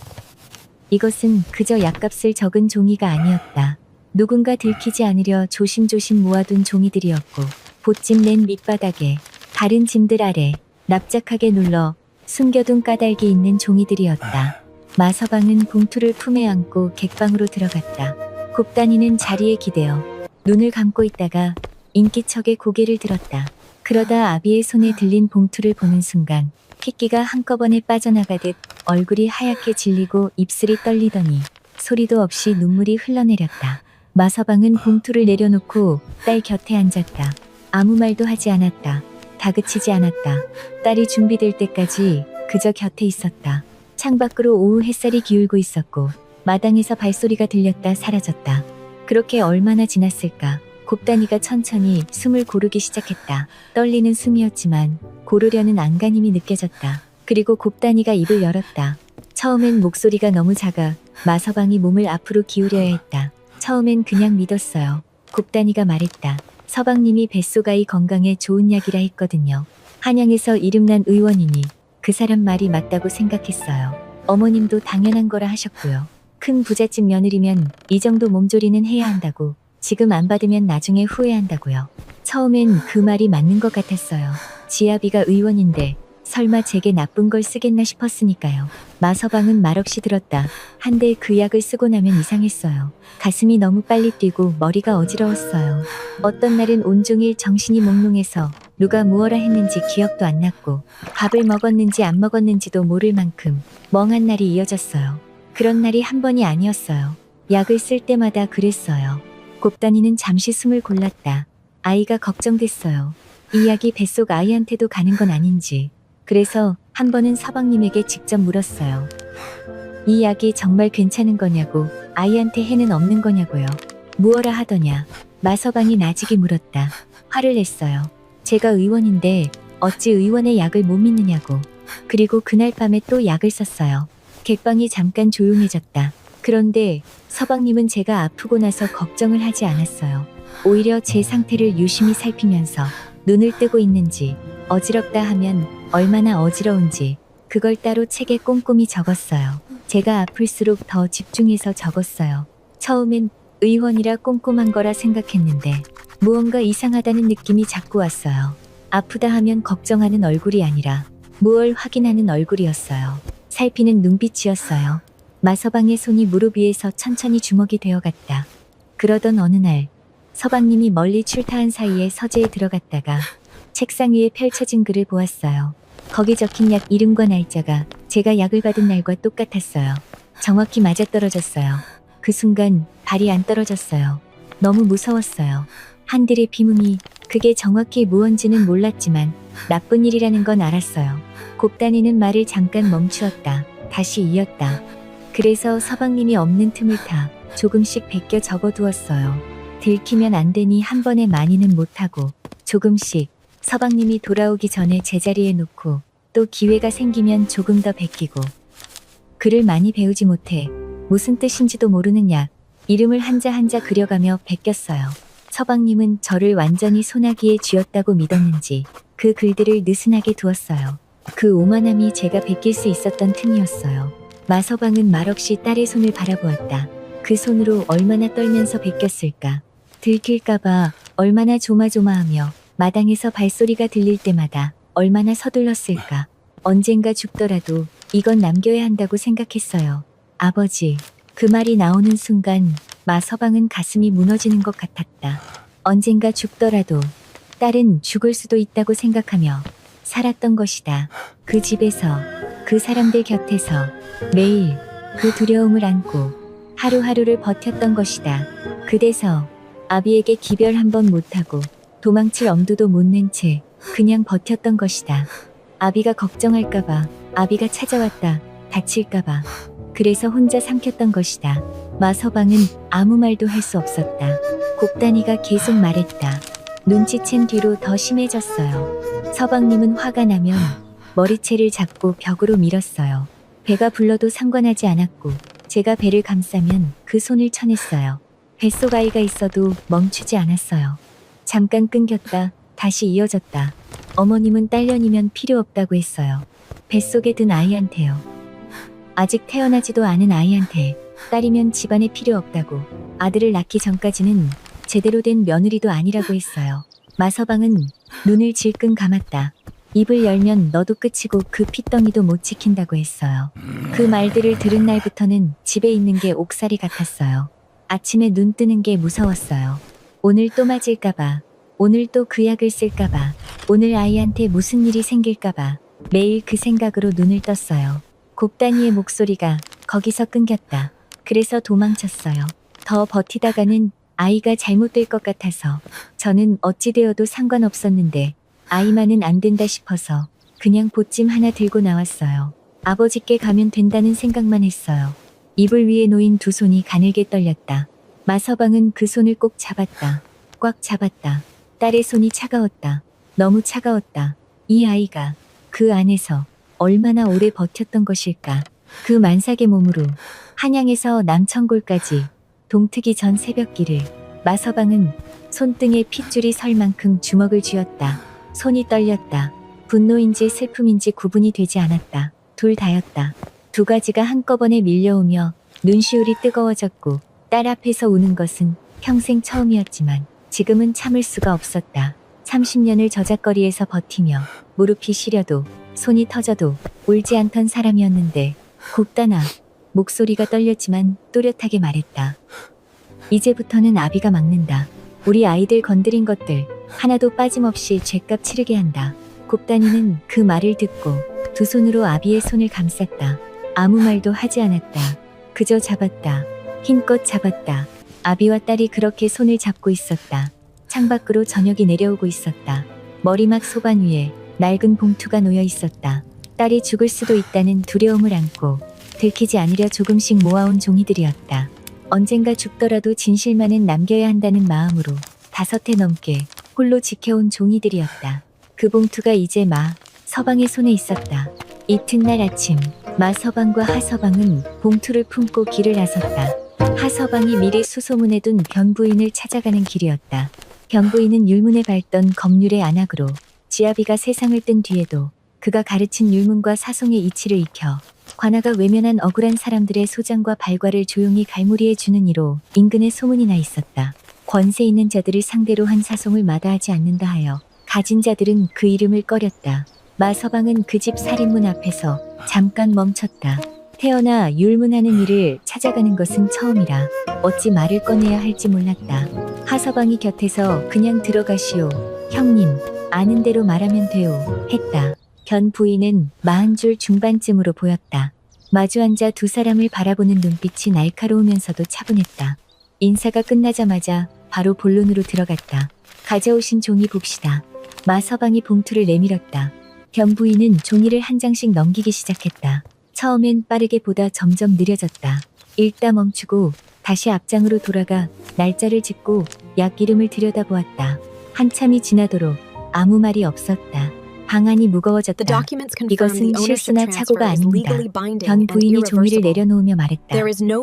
이것은 그저 약값을 적은 종이가 아니었다. 누군가 들키지 않으려 조심조심 모아둔 종이들이었고 보찜 맨 밑바닥에 다른 짐들 아래 납작하게 눌러 숨겨둔 까닭이 있는 종이들이었다. 마서방은 봉투를 품에 안고 객방으로 들어갔다. 곱다니는 자리에 기대어 눈을 감고 있다가 인기척에 고개를 들었다. 그러다 아비의 손에 들린 봉투를 보는 순간 핏기가 한꺼번에 빠져나가듯 얼굴이 하얗게 질리고 입술이 떨리더니 소리도 없이 눈물이 흘러내렸다. 마서방은 봉투를 내려놓고 딸 곁에 앉았다. 아무 말도 하지 않았다. 다그치지 않았다. 딸이 준비될 때까지 그저 곁에 있었다. 창밖으로 오후 햇살이 기울고 있었고 마당에서 발소리가 들렸다 사라졌다. 그렇게 얼마나 지났을까. 곱다니가 천천히 숨을 고르기 시작했다. 떨리는 숨이었지만 고르려는 안간힘이 느껴졌다. 그리고 곱다니가 입을 열었다. 처음엔 목소리가 너무 작아 마서방이 몸을 앞으로 기울여야 했다. 처음엔 그냥 믿었어요. 곱다니가 말했다. 서방님이 뱃속아이 건강에 좋은 약이라 했거든요. 한양에서 이름난 의원이니 그 사람 말이 맞다고 생각했어요. 어머님도 당연한 거라 하셨고요. 큰 부잣집 며느리면 이 정도 몸조리는 해야 한다고. 지금 안 받으면 나중에 후회한다고요. 처음엔 그 말이 맞는 것 같았어요. 지아비가 의원인데 설마 제게 나쁜 걸 쓰겠나 싶었으니까요. 마서방은 말없이 들었다. 한데 그 약을 쓰고 나면 이상했어요. 가슴이 너무 빨리 뛰고 머리가 어지러웠어요. 어떤 날은 온종일 정신이 몽롱해서 누가 무엇라 했는지 기억도 안 났고 밥을 먹었는지 안 먹었는지도 모를 만큼 멍한 날이 이어졌어요. 그런 날이 한 번이 아니었어요. 약을 쓸 때마다 그랬어요. 곱다니는 잠시 숨을 골랐다. 아이가 걱정됐어요. 이 약이 뱃속 아이한테도 가는 건 아닌지. 그래서 한 번은 서방님에게 직접 물었어요. 이 약이 정말 괜찮은 거냐고, 아이한테 해는 없는 거냐고요. 무어라 하더냐. 마서방이 나직이 물었다. 화를 냈어요. 제가 의원인데 어찌 의원의 약을 못 믿느냐고. 그리고 그날 밤에 또 약을 썼어요. 객방이 잠깐 조용해졌다. 그런데 서방님은 제가 아프고 나서 걱정을 하지 않았어요. 오히려 제 상태를 유심히 살피면서 눈을 뜨고 있는지 어지럽다 하면 얼마나 어지러운지 그걸 따로 책에 꼼꼼히 적었어요. 제가 아플수록 더 집중해서 적었어요. 처음엔 의원이라 꼼꼼한 거라 생각했는데 무언가 이상하다는 느낌이 자꾸 왔어요. 아프다 하면 걱정하는 얼굴이 아니라 무얼 확인하는 얼굴이었어요. 살피는 눈빛이었어요. 마서방의 손이 무릎 위에서 천천히 주먹이 되어갔다. 그러던 어느 날 서방님이 멀리 출타한 사이에 서재에 들어갔다가 책상 위에 펼쳐진 글을 보았어요. 거기 적힌 약 이름과 날짜가 제가 약을 받은 날과 똑같았어요. 정확히 맞아떨어졌어요. 그 순간 발이 안 떨어졌어요. 너무 무서웠어요. 한들의 비몽이 그게 정확히 무언지는 몰랐지만 나쁜 일이라는 건 알았어요. 곱다니는 말을 잠깐 멈추었다. 다시 이었다. 그래서 서방님이 없는 틈을 타 조금씩 베껴 적어두었어요. 들키면 안 되니 한 번에 많이는 못하고 조금씩 서방님이 돌아오기 전에 제자리에 놓고 또 기회가 생기면 조금 더 베끼고 글을 많이 배우지 못해 무슨 뜻인지도 모르는 약 이름을 한자 한자 그려가며 베꼈어요. 서방님은 저를 완전히 소나기에 쥐었다고 믿었는지 그 글들을 느슨하게 두었어요. 그 오만함이 제가 베낄 수 있었던 틈이었어요. 마서방은 말없이 딸의 손을 바라보았다. 그 손으로 얼마나 떨면서 베꼈을까. 들킬까봐 얼마나 조마조마하며 마당에서 발소리가 들릴 때마다 얼마나 서둘렀을까. 언젠가 죽더라도 이건 남겨야 한다고 생각했어요. 아버지, 그 말이 나오는 순간 마서방은 가슴이 무너지는 것 같았다. 언젠가 죽더라도 딸은 죽을 수도 있다고 생각하며 살았던 것이다. 그 집에서 그 사람들 곁에서 매일 그 두려움을 안고 하루하루를 버텼던 것이다. 그래서 아비에게 기별 한번 못하고 도망칠 엄두도 못 낸 채 그냥 버텼던 것이다. 아비가 걱정할까봐, 아비가 찾아왔다 다칠까봐. 그래서 혼자 삼켰던 것이다. 마서방은 아무 말도 할 수 없었다. 곱단이가 계속 말했다. 눈치챈 뒤로 더 심해졌어요. 서방님은 화가 나면 머리채를 잡고 벽으로 밀었어요. 배가 불러도 상관하지 않았고 제가 배를 감싸면 그 손을 쳐냈어요. 뱃속 아이가 있어도 멈추지 않았어요. 잠깐 끊겼다 다시 이어졌다. 어머님은 딸년이면 필요 없다고 했어요. 뱃속에 든 아이한테요. 아직 태어나지도 않은 아이한테 딸이면 집안에 필요 없다고, 아들을 낳기 전까지는 제대로 된 며느리도 아니라고 했어요. 마서방은 눈을 질끈 감았다. 입을 열면 너도 끝이고 그 핏덩이도 못 지킨다고 했어요. 그 말들을 들은 날부터는 집에 있는 게 옥살이 같았어요. 아침에 눈 뜨는 게 무서웠어요. 오늘 또 맞을까봐, 오늘 또 그 약을 쓸까봐, 오늘 아이한테 무슨 일이 생길까봐 매일 그 생각으로 눈을 떴어요. 곱단이의 목소리가 거기서 끊겼다. 그래서 도망쳤어요. 더 버티다가는 아이가 잘못될 것 같아서 저는 어찌 되어도 상관없었는데 아이만은 안 된다 싶어서 그냥 보찜 하나 들고 나왔어요. 아버지께 가면 된다는 생각만 했어요. 이불 위에 놓인 두 손이 가늘게 떨렸다. 마서방은 그 손을 꼭 잡았다. 꽉 잡았다. 딸의 손이 차가웠다. 너무 차가웠다. 이 아이가 그 안에서 얼마나 오래 버텼던 것일까. 그 만삭의 몸으로 한양에서 남천골까지 동트기 전 새벽길을 마서방은 손등에 핏줄이 설 만큼 주먹을 쥐었다. 손이 떨렸다. 분노인지 슬픔인지 구분이 되지 않았다. 둘 다였다. 두 가지가 한꺼번에 밀려오며 눈시울이 뜨거워졌고 딸 앞에서 우는 것은 평생 처음이었지만 지금은 참을 수가 없었다. 30년을 저작거리에서 버티며 무릎이 시려도 손이 터져도 울지 않던 사람이었는데 곱단아, 목소리가 떨렸지만 또렷하게 말했다. 이제부터는 아비가 막는다. 우리 아이들 건드린 것들 하나도 빠짐없이 죗값 치르게 한다. 곱단이는 그 말을 듣고 두 손으로 아비의 손을 감쌌다. 아무 말도 하지 않았다. 그저 잡았다. 힘껏 잡았다. 아비와 딸이 그렇게 손을 잡고 있었다. 창밖으로 저녁이 내려오고 있었다. 머리막 소반 위에 낡은 봉투가 놓여 있었다. 딸이 죽을 수도 있다는 두려움을 안고 들키지 않으려 조금씩 모아온 종이들이었다. 언젠가 죽더라도 진실만은 남겨야 한다는 마음으로 5해 넘게 홀로 지켜온 종이들이었다. 그 봉투가 이제 서방의 손에 있었다. 이튿날 아침 마서방과 하서방은 봉투를 품고 길을 나섰다. 하서방이 미리 수소문해 둔 변부인을 찾아가는 길이었다. 변부인은 율문에 밟던 검률의 안악으로 지아비가 세상을 뜬 뒤에도 그가 가르친 율문과 사송의 이치를 익혀 관아가 외면한 억울한 사람들의 소장과 발과를 조용히 갈무리해 주는 이로 인근에 소문이 나 있었다. 권세 있는 자들을 상대로 한 사송을 마다하지 않는다 하여 가진 자들은 그 이름을 꺼렸다. 마서방은 그 집 살인문 앞에서 잠깐 멈췄다. 태어나 율문하는 일을 찾아가는 것은 처음이라 어찌 말을 꺼내야 할지 몰랐다. 하서방이 곁에서 그냥 들어가시오. 형님, 아는 대로 말하면 돼요. 했다. 변 부인은 40줄 중반쯤으로 보였다. 마주 앉아 두 사람을 바라보는 눈빛이 날카로우면서도 차분했다. 인사가 끝나자마자 바로 본론으로 들어갔다. 가져오신 종이 봅시다. 마서방이 봉투를 내밀었다. 변 부인은 종이를 한 장씩 넘기기 시작했다. 처음엔 빠르게 보다 점점 느려졌다. 읽다 멈추고 다시 앞장으로 돌아가 날짜를 짚고 약 이름을 들여다보았다. 한참이 지나도록 아무 말이 없었다. 방안이 무거워졌다. 이것은 실수나 착오가 아닙니다. 변 부인이 종이를 내려놓으며 말했다.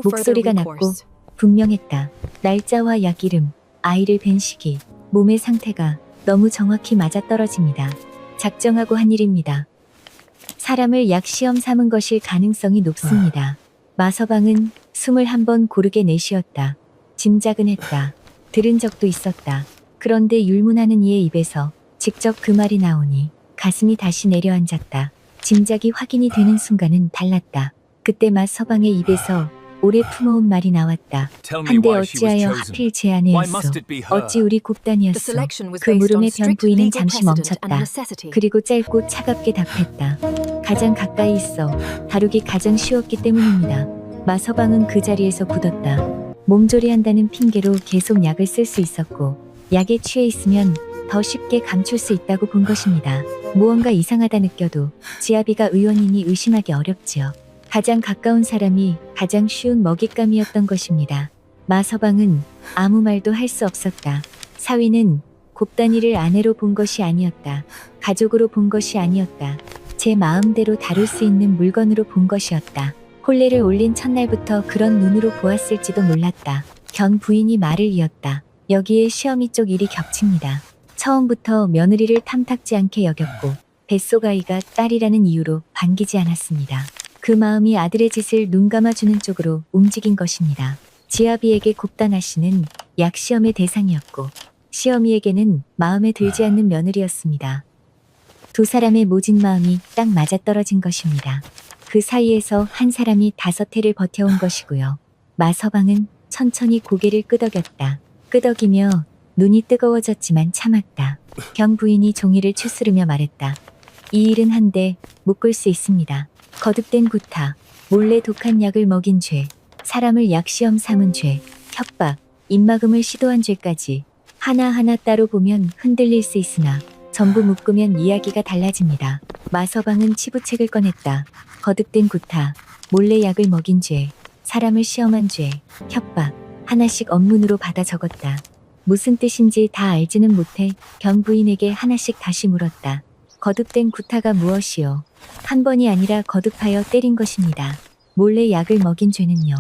목소리가 낮고 분명했다. 날짜와 약 이름, 아이를 뵌 시기, 몸의 상태가 너무 정확히 맞아떨어집니다. 작정하고 한 일입니다. 사람을 약 시험 삼은 것일 가능성이 높습니다. 마서방은 숨을 한번 고르게 내쉬었다. 짐작은 했다. 들은 적도 있었다. 그런데 율문하는 이의 입에서 직접 그 말이 나오니 가슴이 다시 내려앉았다. 짐작이 확인이 되는 순간은 달랐다. 그때 마서방의 입에서 오래 품어온 말이 나왔다. 한데 어찌하여 하필 제 아내였소. 어찌 우리 곱단이었소. 그 물음에 변 부인은 잠시 멈췄다. 그리고 짧고 차갑게 답했다. 가장 가까이 있어 다루기 가장 쉬웠기 때문입니다. 마서방은 그 자리에서 굳었다. 몸조리한다는 핑계로 계속 약을 쓸 수 있었고 약에 취해 있으면 더 쉽게 감출 수 있다고 본 것입니다. 무언가 이상하다 느껴도 지아비가 의원이니 의심하기 어렵지요. 가장 가까운 사람이 가장 쉬운 먹잇감이었던 것입니다. 마서방은 아무 말도 할 수 없었다. 사위는 곱단이를 아내로 본 것이 아니었다. 가족으로 본 것이 아니었다. 제 마음대로 다룰 수 있는 물건으로 본 것이었다. 혼례를 올린 첫날부터 그런 눈으로 보았을지도 몰랐다. 견 부인이 말을 이었다. 여기에 시어미 쪽 일이 겹칩니다. 처음부터 며느리를 탐탁지 않게 여겼고 뱃속아이가 딸이라는 이유로 반기지 않았습니다. 그 마음이 아들의 짓을 눈 감아주는 쪽으로 움직인 것입니다. 지아비에게 곱단아 씨는 약시험의 대상이었고 시어미에게는 마음에 들지 않는 며느리였습니다. 두 사람의 모진 마음이 딱 맞아떨어진 것입니다. 그 사이에서 한 사람이 5해를 버텨온 것이고요. 마서방은 천천히 고개를 끄덕였다. 끄덕이며 눈이 뜨거워졌지만 참았다. 견 부인이 종이를 추스르며 말했다. 이 일은 한데 묶을 수 있습니다. 거듭된 구타, 몰래 독한 약을 먹인 죄, 사람을 약시험 삼은 죄, 협박, 입막음을 시도한 죄까지 하나하나 따로 보면 흔들릴 수 있으나 전부 묶으면 이야기가 달라집니다. 마서방은 치부책을 꺼냈다. 거듭된 구타, 몰래 약을 먹인 죄, 사람을 시험한 죄, 협박, 하나씩 언문으로 받아 적었다. 무슨 뜻인지 다 알지는 못해 견 부인에게 하나씩 다시 물었다. 거듭된 구타가 무엇이요? 한 번이 아니라 거듭하여 때린 것입니다. 몰래 약을 먹인 죄는요.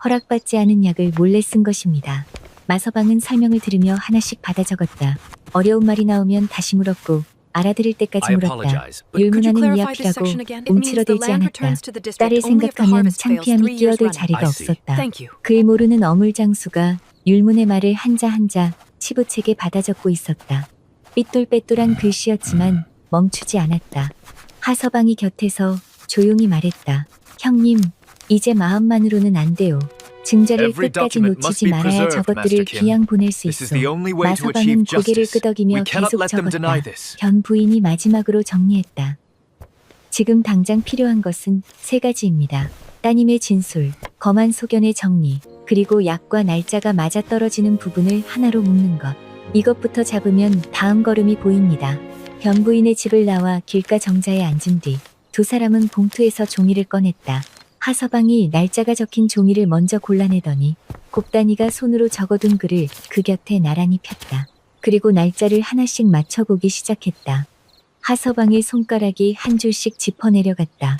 허락받지 않은 약을 몰래 쓴 것입니다. 마서방은 설명을 들으며 하나씩 받아 적었다. 어려운 말이 나오면 다시 물었고 알아들을 때까지 물었다. 율문하는 이야기라고 움츠러들지 않았다. 딸을 생각하면 창피함이 끼어들 자리가 없었다. 그의 모르는 어물장수가 율문의 말을 한자 한자 치부책에 받아 적고 있었다. 삐뚤빼뚤한 글씨였지만 멈추지 않았다. 하서방이 곁에서 조용히 말했다. 형님, 이제 마음만으로는 안 돼요. 증자를 끝까지 놓치지 말아야 저것들을 귀양 보낼 수 있어. 마서방은 고개를 끄덕이며 계속 적었다. 견 부인이 마지막으로 정리했다. 지금 당장 필요한 것은 3가지입니다. 따님의 진술, 검한 소견의 정리, 그리고 약과 날짜가 맞아떨어지는 부분을 하나로 묶는 것. 이것부터 잡으면 다음 걸음이 보입니다. 견 부인의 집을 나와 길가 정자에 앉은 뒤 두 사람은 봉투에서 종이를 꺼냈다. 하서방이 날짜가 적힌 종이를 먼저 골라내더니 곱단이가 손으로 적어둔 글을 그 곁에 나란히 폈다. 그리고 날짜를 하나씩 맞춰보기 시작했다. 하서방의 손가락이 한 줄씩 짚어내려갔다.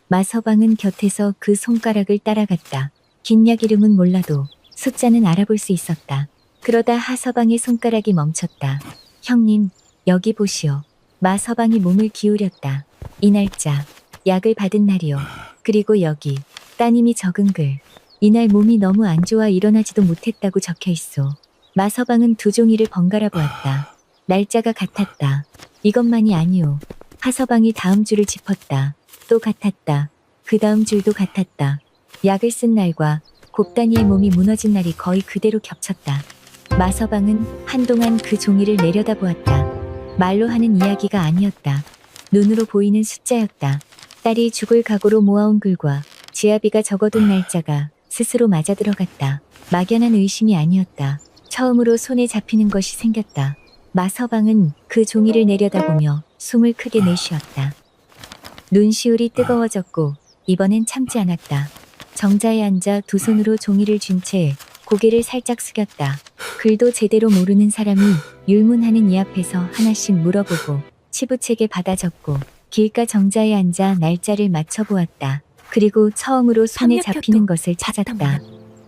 마서방은 곁에서 그 손가락을 따라갔다. 긴 약 이름은 몰라도 숫자는 알아볼 수 있었다. 그러다 하서방의 손가락이 멈췄다. 형님, 여기 보시오. 마서방이 몸을 기울였다. 이 날짜, 약을 받은 날이요. 그리고 여기 따님이 적은 글. 이날 몸이 너무 안 좋아 일어나지도 못했다고 적혀 있어. 마서방은 두 종이를 번갈아 보았다. 날짜가 같았다. 이것만이 아니오. 하서방이 다음 줄을 짚었다. 또 같았다. 그 다음 줄도 같았다. 약을 쓴 날과 곱단이의 몸이 무너진 날이 거의 그대로 겹쳤다. 마서방은 한동안 그 종이를 내려다보았다. 말로 하는 이야기가 아니었다. 눈으로 보이는 숫자였다. 딸이 죽을 각오로 모아온 글과 지아비가 적어둔 날짜가 스스로 맞아들어갔다. 막연한 의심이 아니었다. 처음으로 손에 잡히는 것이 생겼다. 마서방은 그 종이를 내려다보며 숨을 크게 내쉬었다. 눈시울이 뜨거워졌고 이번엔 참지 않았다. 정자에 앉아 두 손으로 종이를 쥔 채 고개를 살짝 숙였다. 글도 제대로 모르는 사람이 율문하는 이 앞에서 하나씩 물어보고 치부책에 받아 적고 길가 정자에 앉아 날짜를 맞춰보았다. 그리고 처음으로 손에 잡히는 것을 찾았다.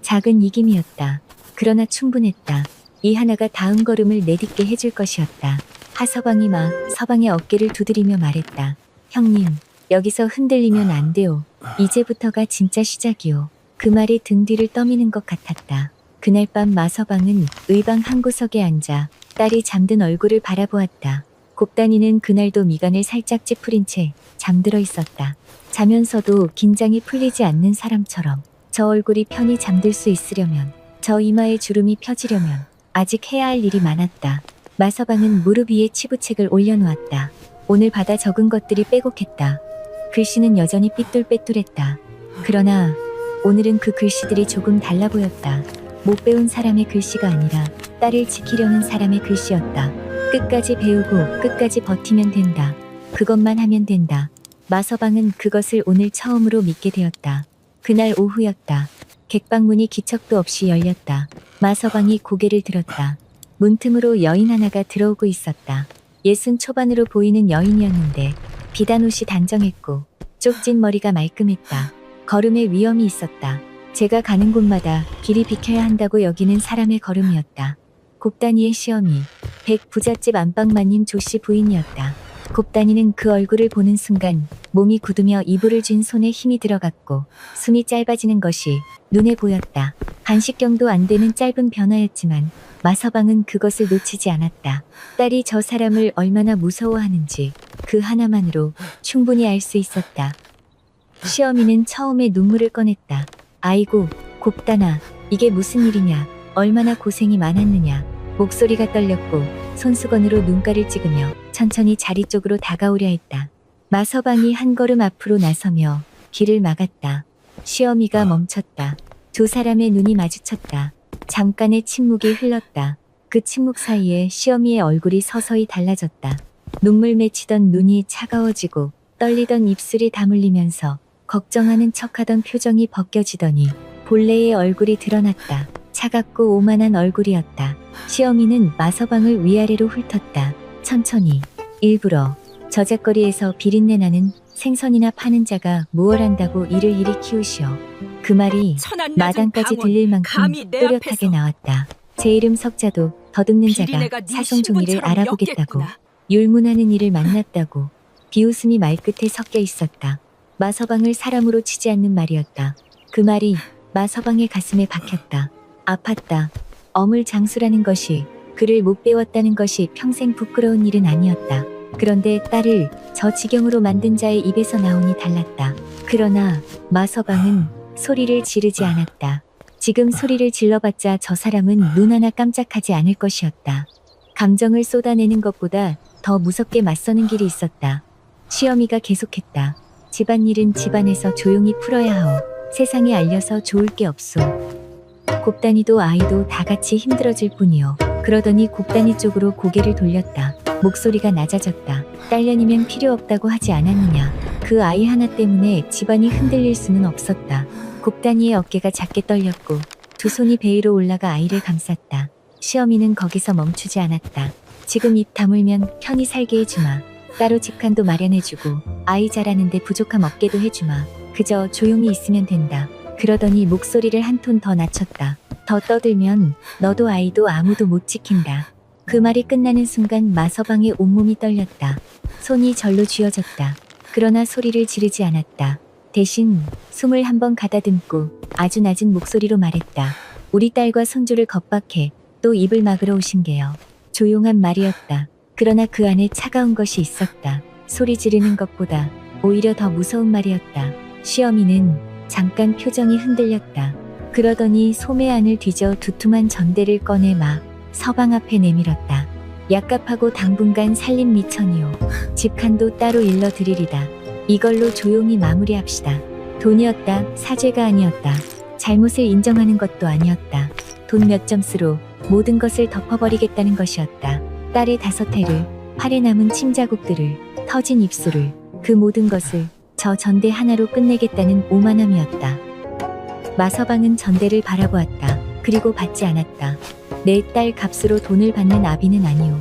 작은 이김이었다. 그러나 충분했다. 이 하나가 다음 걸음을 내딛게 해줄 것이었다. 하서방이 서방의 어깨를 두드리며 말했다. 형님, 여기서 흔들리면 안 돼요. 이제부터가 진짜 시작이요. 그 말이 등 뒤를 떠미는 것 같았다. 그날 밤 마서방은 의방 한 구석에 앉아 딸이 잠든 얼굴을 바라보았다. 곱단이는 그날도 미간을 살짝 찌푸린 채 잠들어 있었다. 자면서도 긴장이 풀리지 않는 사람처럼 저 얼굴이 편히 잠들 수 있으려면, 저 이마에 주름이 펴지려면 아직 해야 할 일이 많았다. 마서방은 무릎 위에 치부책을 올려놓았다. 오늘 받아 적은 것들이 빼곡했다. 글씨는 여전히 삐뚤빼뚤했다. 그러나 오늘은 그 글씨들이 조금 달라 보였다. 못 배운 사람의 글씨가 아니라 딸을 지키려는 사람의 글씨였다. 끝까지 배우고 끝까지 버티면 된다. 그것만 하면 된다. 마서방은 그것을 오늘 처음으로 믿게 되었다. 그날 오후였다. 객방문이 기척도 없이 열렸다. 마서방이 고개를 들었다. 문틈으로 여인 하나가 들어오고 있었다. 60 초반으로 보이는 여인이었는데 비단 옷이 단정했고 쪽진 머리가 말끔했다. 걸음에 위엄이 있었다. 제가 가는 곳마다 길이 비켜야 한다고 여기는 사람의 걸음이었다. 곱단이의 시어미, 백 부잣집 안방마님 조씨 부인이었다. 곱단이는 그 얼굴을 보는 순간 몸이 굳으며 이불을 쥔 손에 힘이 들어갔고 숨이 짧아지는 것이 눈에 보였다. 반식경도 안 되는 짧은 변화였지만 마서방은 그것을 놓치지 않았다. 딸이 저 사람을 얼마나 무서워하는지 그 하나만으로 충분히 알 수 있었다. 시어미는 처음에 눈물을 꺼냈다. 아이고, 곱단아, 이게 무슨 일이냐, 얼마나 고생이 많았느냐. 목소리가 떨렸고 손수건으로 눈가를 찍으며 천천히 자리 쪽으로 다가오려 했다. 마서방이 한 걸음 앞으로 나서며 길을 막았다. 시어미가 멈췄다. 두 사람의 눈이 마주쳤다. 잠깐의 침묵이 흘렀다. 그 침묵 사이에 시어미의 얼굴이 서서히 달라졌다. 눈물 맺히던 눈이 차가워지고 떨리던 입술이 다물리면서 걱정하는 척하던 표정이 벗겨지더니 본래의 얼굴이 드러났다. 차갑고 오만한 얼굴이었다. 시어미는 마서방을 위아래로 훑었다. 천천히, 일부러. 저잣거리에서 비린내 나는 생선이나 파는 자가 무얼 한다고 이를 이리 키우시오. 그 말이 마당까지 들릴 만큼 또렷하게 나왔다. 제 이름 석자도 덧없는 자가 사성 종이를 알아보겠다고, 율문하는 이를 만났다고. 비웃음이 말끝에 섞여 있었다. 마서방을 사람으로 치지 않는 말이었다. 그 말이 마서방의 가슴에 박혔다. 아팠다. 어물장수라는 것이, 그를 못 배웠다는 것이 평생 부끄러운 일은 아니었다. 그런데 딸을 저 지경으로 만든 자의 입에서 나오니 달랐다. 그러나 마서방은 소리를 지르지 않았다. 지금 소리를 질러봤자 저 사람은 눈 하나 깜짝하지 않을 것이었다. 감정을 쏟아내는 것보다 더 무섭게 맞서는 길이 있었다. 시어미가 계속했다. 집안일은 집안에서 조용히 풀어야 하오. 세상에 알려서 좋을 게 없소. 곱단이도 아이도 다 같이 힘들어질 뿐이요. 그러더니 곱단이 쪽으로 고개를 돌렸다. 목소리가 낮아졌다. 딸년이면 필요 없다고 하지 않았느냐. 그 아이 하나 때문에 집안이 흔들릴 수는 없었다. 곱단이의 어깨가 작게 떨렸고 두 손이 배 위로 올라가 아이를 감쌌다. 시어미는 거기서 멈추지 않았다. 지금 입 다물면 편히 살게 해주마. 따로 직간도 마련해주고 아이 자라는데 부족함 없게도 해주마. 그저 조용히 있으면 된다. 그러더니 목소리를 한 톤 더 낮췄다. 더 떠들면 너도 아이도 아무도 못 지킨다. 그 말이 끝나는 순간 마서방의 온몸이 떨렸다. 손이 절로 쥐어졌다. 그러나 소리를 지르지 않았다. 대신 숨을 한번 가다듬고 아주 낮은 목소리로 말했다. 우리 딸과 손주를 겁박해 또 입을 막으러 오신 게요. 조용한 말이었다. 그러나 그 안에 차가운 것이 있었다. 소리 지르는 것보다 오히려 더 무서운 말이었다. 시어미는 잠깐 표정이 흔들렸다. 그러더니 소매 안을 뒤져 두툼한 전대를 꺼내 막 서방 앞에 내밀었다. 약값하고 당분간 살림 미천이오. 집칸도 따로 일러 드리리다. 이걸로 조용히 마무리합시다. 돈이었다. 사죄가 아니었다. 잘못을 인정하는 것도 아니었다. 돈 몇 점수로 모든 것을 덮어버리겠다는 것이었다. 딸의 5해를, 팔에 남은 침 자국들을, 터진 입술을, 그 모든 것을 저 전대 하나로 끝내겠다는 오만함이었다. 마서방은 전대를 바라보았다. 그리고 받지 않았다. 내 딸 값으로 돈을 받는 아비는 아니오.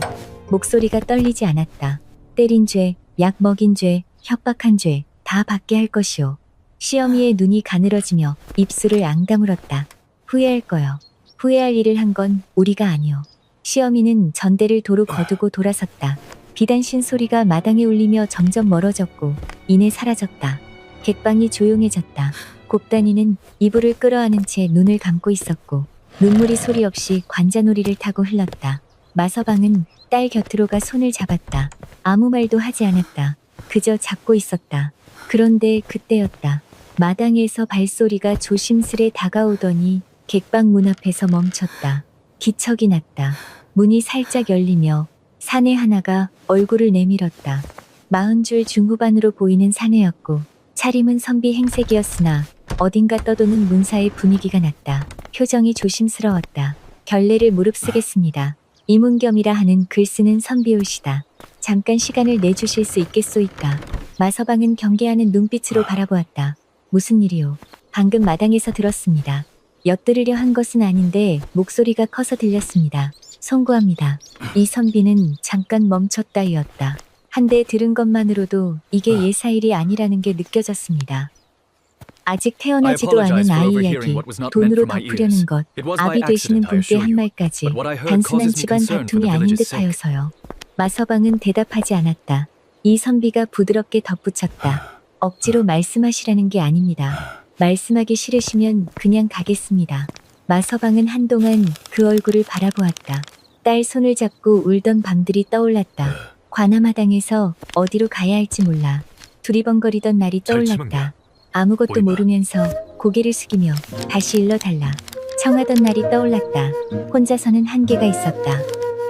목소리가 떨리지 않았다. 때린 죄, 약 먹인 죄, 협박한 죄 다 받게 할 것이오. 시어미의 눈이 가늘어지며 입술을 앙다물었다. 후회할 거요. 후회할 일을 한 건 우리가 아니오. 시어미는 전대를 도로 거두고 돌아섰다. 비단신 소리가 마당에 울리며 점점 멀어졌고 이내 사라졌다. 객방이 조용해졌다. 곱단이는 이불을 끌어안은 채 눈을 감고 있었고 눈물이 소리 없이 관자놀이를 타고 흘렀다. 마서방은 딸 곁으로 가 손을 잡았다. 아무 말도 하지 않았다. 그저 잡고 있었다. 그런데 그때였다. 마당에서 발소리가 조심스레 다가오더니 객방 문 앞에서 멈췄다. 기척이 났다. 문이 살짝 열리며 사내 하나가 얼굴을 내밀었다. 40줄 중후반으로 보이는 사내였고 차림은 선비 행색이었으나 어딘가 떠도는 문사의 분위기가 났다. 표정이 조심스러웠다. 결례를 무릅쓰겠습니다. 이문겸이라 하는 글 쓰는 선비올시다. 잠깐 시간을 내주실 수 있겠소이까. 마서방은 경계하는 눈빛으로 바라보았다. 무슨 일이요? 방금 마당에서 들었습니다. 엿들으려 한 것은 아닌데 목소리가 커서 들렸습니다. 송구합니다. 이 선비는 잠깐 멈췄다이었다. 한데 들은 것만으로도 이게 예사일이 아니라는 게 느껴졌습니다. 아직 태어나지도 않은 아이 이야기, 돈으로 덮으려는 것, 압이 되시는 분께 한 말까지 단순한 집안 다툼이 아닌 듯하여서요. 마서방은 대답하지 않았다. 이 선비가 부드럽게 덧붙였다. 억지로 말씀하시라는 게 아닙니다. 말씀하기 싫으시면 그냥 가겠습니다. 마서방은 한동안 그 얼굴을 바라보았다. 딸 손을 잡고 울던 밤들이 떠올랐다. 관아마당에서 어디로 가야 할지 몰라 두리번거리던 날이 떠올랐다. 아무것도 모르면서 고개를 숙이며 다시 일러달라 청하던 날이 떠올랐다. 혼자서는 한계가 있었다.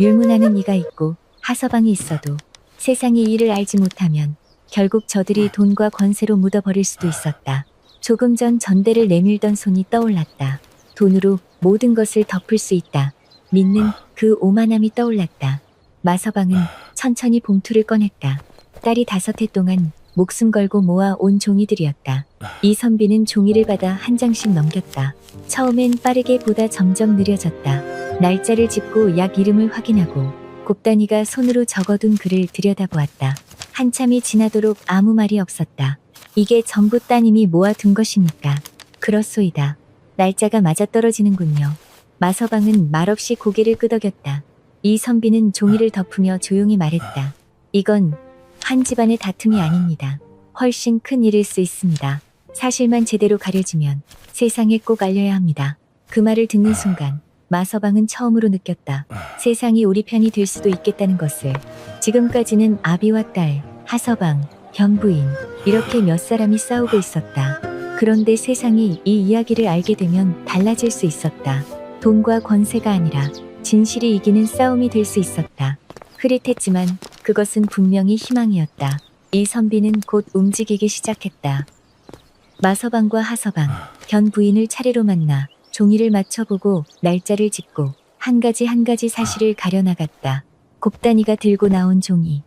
율문하는 이가 있고 하서방이 있어도 세상의 일을 알지 못하면 결국 저들이 돈과 권세로 묻어버릴 수도 있었다. 조금 전 전대를 내밀던 손이 떠올랐다. 돈으로 모든 것을 덮을 수 있다. 믿는 그 오만함이 떠올랐다. 마서방은 천천히 봉투를 꺼냈다. 딸이 5해 동안 목숨 걸고 모아 온 종이들이었다. 이 선비는 종이를 받아 한 장씩 넘겼다. 처음엔 빠르게 보다 점점 느려졌다. 날짜를 짚고 약 이름을 확인하고 곱단이가 손으로 적어둔 글을 들여다보았다. 한참이 지나도록 아무 말이 없었다. 이게 전부 따님이 모아둔 것이니까. 그렇소이다. 날짜가 맞아떨어지는군요. 마서방은 말없이 고개를 끄덕였다. 이 선비는 종이를 덮으며 조용히 말했다. 이건 한 집안의 다툼이 아닙니다. 훨씬 큰 일일 수 있습니다. 사실만 제대로 가려지면 세상에 꼭 알려야 합니다. 그 말을 듣는 순간 마서방은 처음으로 느꼈다. 세상이 우리 편이 될 수도 있겠다는 것을. 지금까지는 아비와 딸, 하서방, 변부인 이렇게 몇 사람이 싸우고 있었다. 그런데 세상이 이 이야기를 알게 되면 달라질 수 있었다. 돈과 권세가 아니라 진실이 이기는 싸움이 될 수 있었다. 흐릿했지만 그것은 분명히 희망이었다. 이 선비는 곧 움직이기 시작했다. 마서방과 하서방, 변부인을 차례로 만나 종이를 맞춰보고 날짜를 짚고 한 가지 한 가지 사실을 가려나갔다. 곱단이가 들고 나온 종이,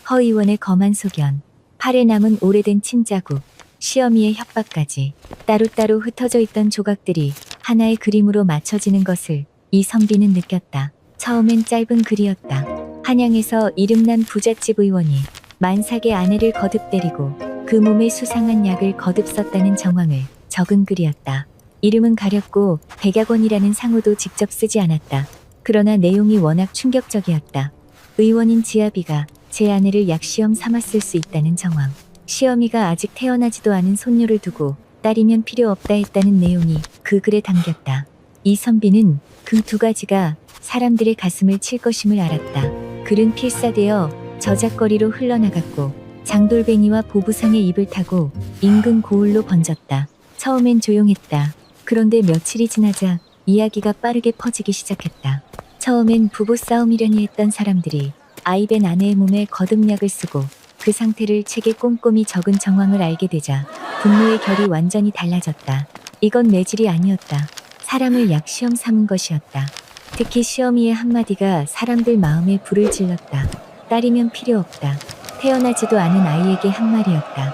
허의원의 검한 소견, 팔에 남은 오래된 침자국, 시어미의 협박까지 따로따로 흩어져 있던 조각들이 하나의 그림으로 맞춰지는 것을 이 선비는 느꼈다. 처음엔 짧은 글이었다. 한양에서 이름난 부잣집 의원이 만삭의 아내를 거듭 때리고 그 몸에 수상한 약을 거듭 썼다는 정황을 적은 글이었다. 이름은 가렸고 백약원이라는 상호도 직접 쓰지 않았다. 그러나 내용이 워낙 충격적이었다. 의원인 지아비가 제 아내를 약시험 삼았을 수 있다는 정황. 시어미가 아직 태어나지도 않은 손녀를 두고 딸이면 필요 없다 했다는 내용이 그 글에 담겼다. 이 선비는 그 두 가지가 사람들의 가슴을 칠 것임을 알았다. 글은 필사되어 저작거리로 흘러나갔고 장돌뱅이와 보부상의 입을 타고 인근 고을로 번졌다. 처음엔 조용했다. 그런데 며칠이 지나자 이야기가 빠르게 퍼지기 시작했다. 처음엔 부부싸움이려니 했던 사람들이 아이벤 아내의 몸에 거듭약을 쓰고 그 상태를 책에 꼼꼼히 적은 정황을 알게 되자 분노의 결이 완전히 달라졌다. 이건 매질이 아니었다. 사람을 약시험 삼은 것이었다. 특히 시어미의 한마디가 사람들 마음에 불을 질렀다. 딸이면 필요 없다. 태어나지도 않은 아이에게 한 말이었다.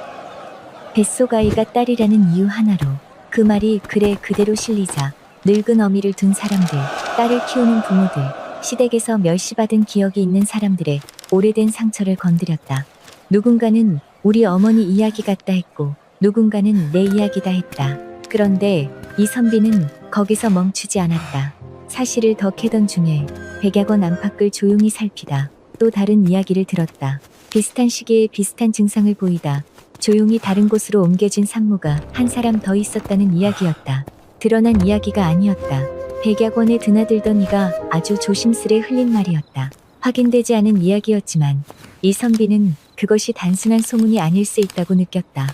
뱃속 아이가 딸이라는 이유 하나로 그 말이 글에 그대로 실리자 늙은 어미를 둔 사람들, 딸을 키우는 부모들, 시댁에서 멸시받은 기억이 있는 사람들의 오래된 상처를 건드렸다. 누군가는 우리 어머니 이야기 같다 했고 누군가는 내 이야기다 했다. 그런데 이 선비는 거기서 멈추지 않았다. 사실을 더 캐던 중에 백약원 안팎을 조용히 살피다 또 다른 이야기를 들었다. 비슷한 시기에 비슷한 증상을 보이다 조용히 다른 곳으로 옮겨진 산모가 한 사람 더 있었다는 이야기였다. 드러난 이야기가 아니었다. 백약원에 드나들던 이가 아주 조심스레 흘린 말이었다. 확인되지 않은 이야기였지만 이 선비는 그것이 단순한 소문이 아닐 수 있다고 느꼈다.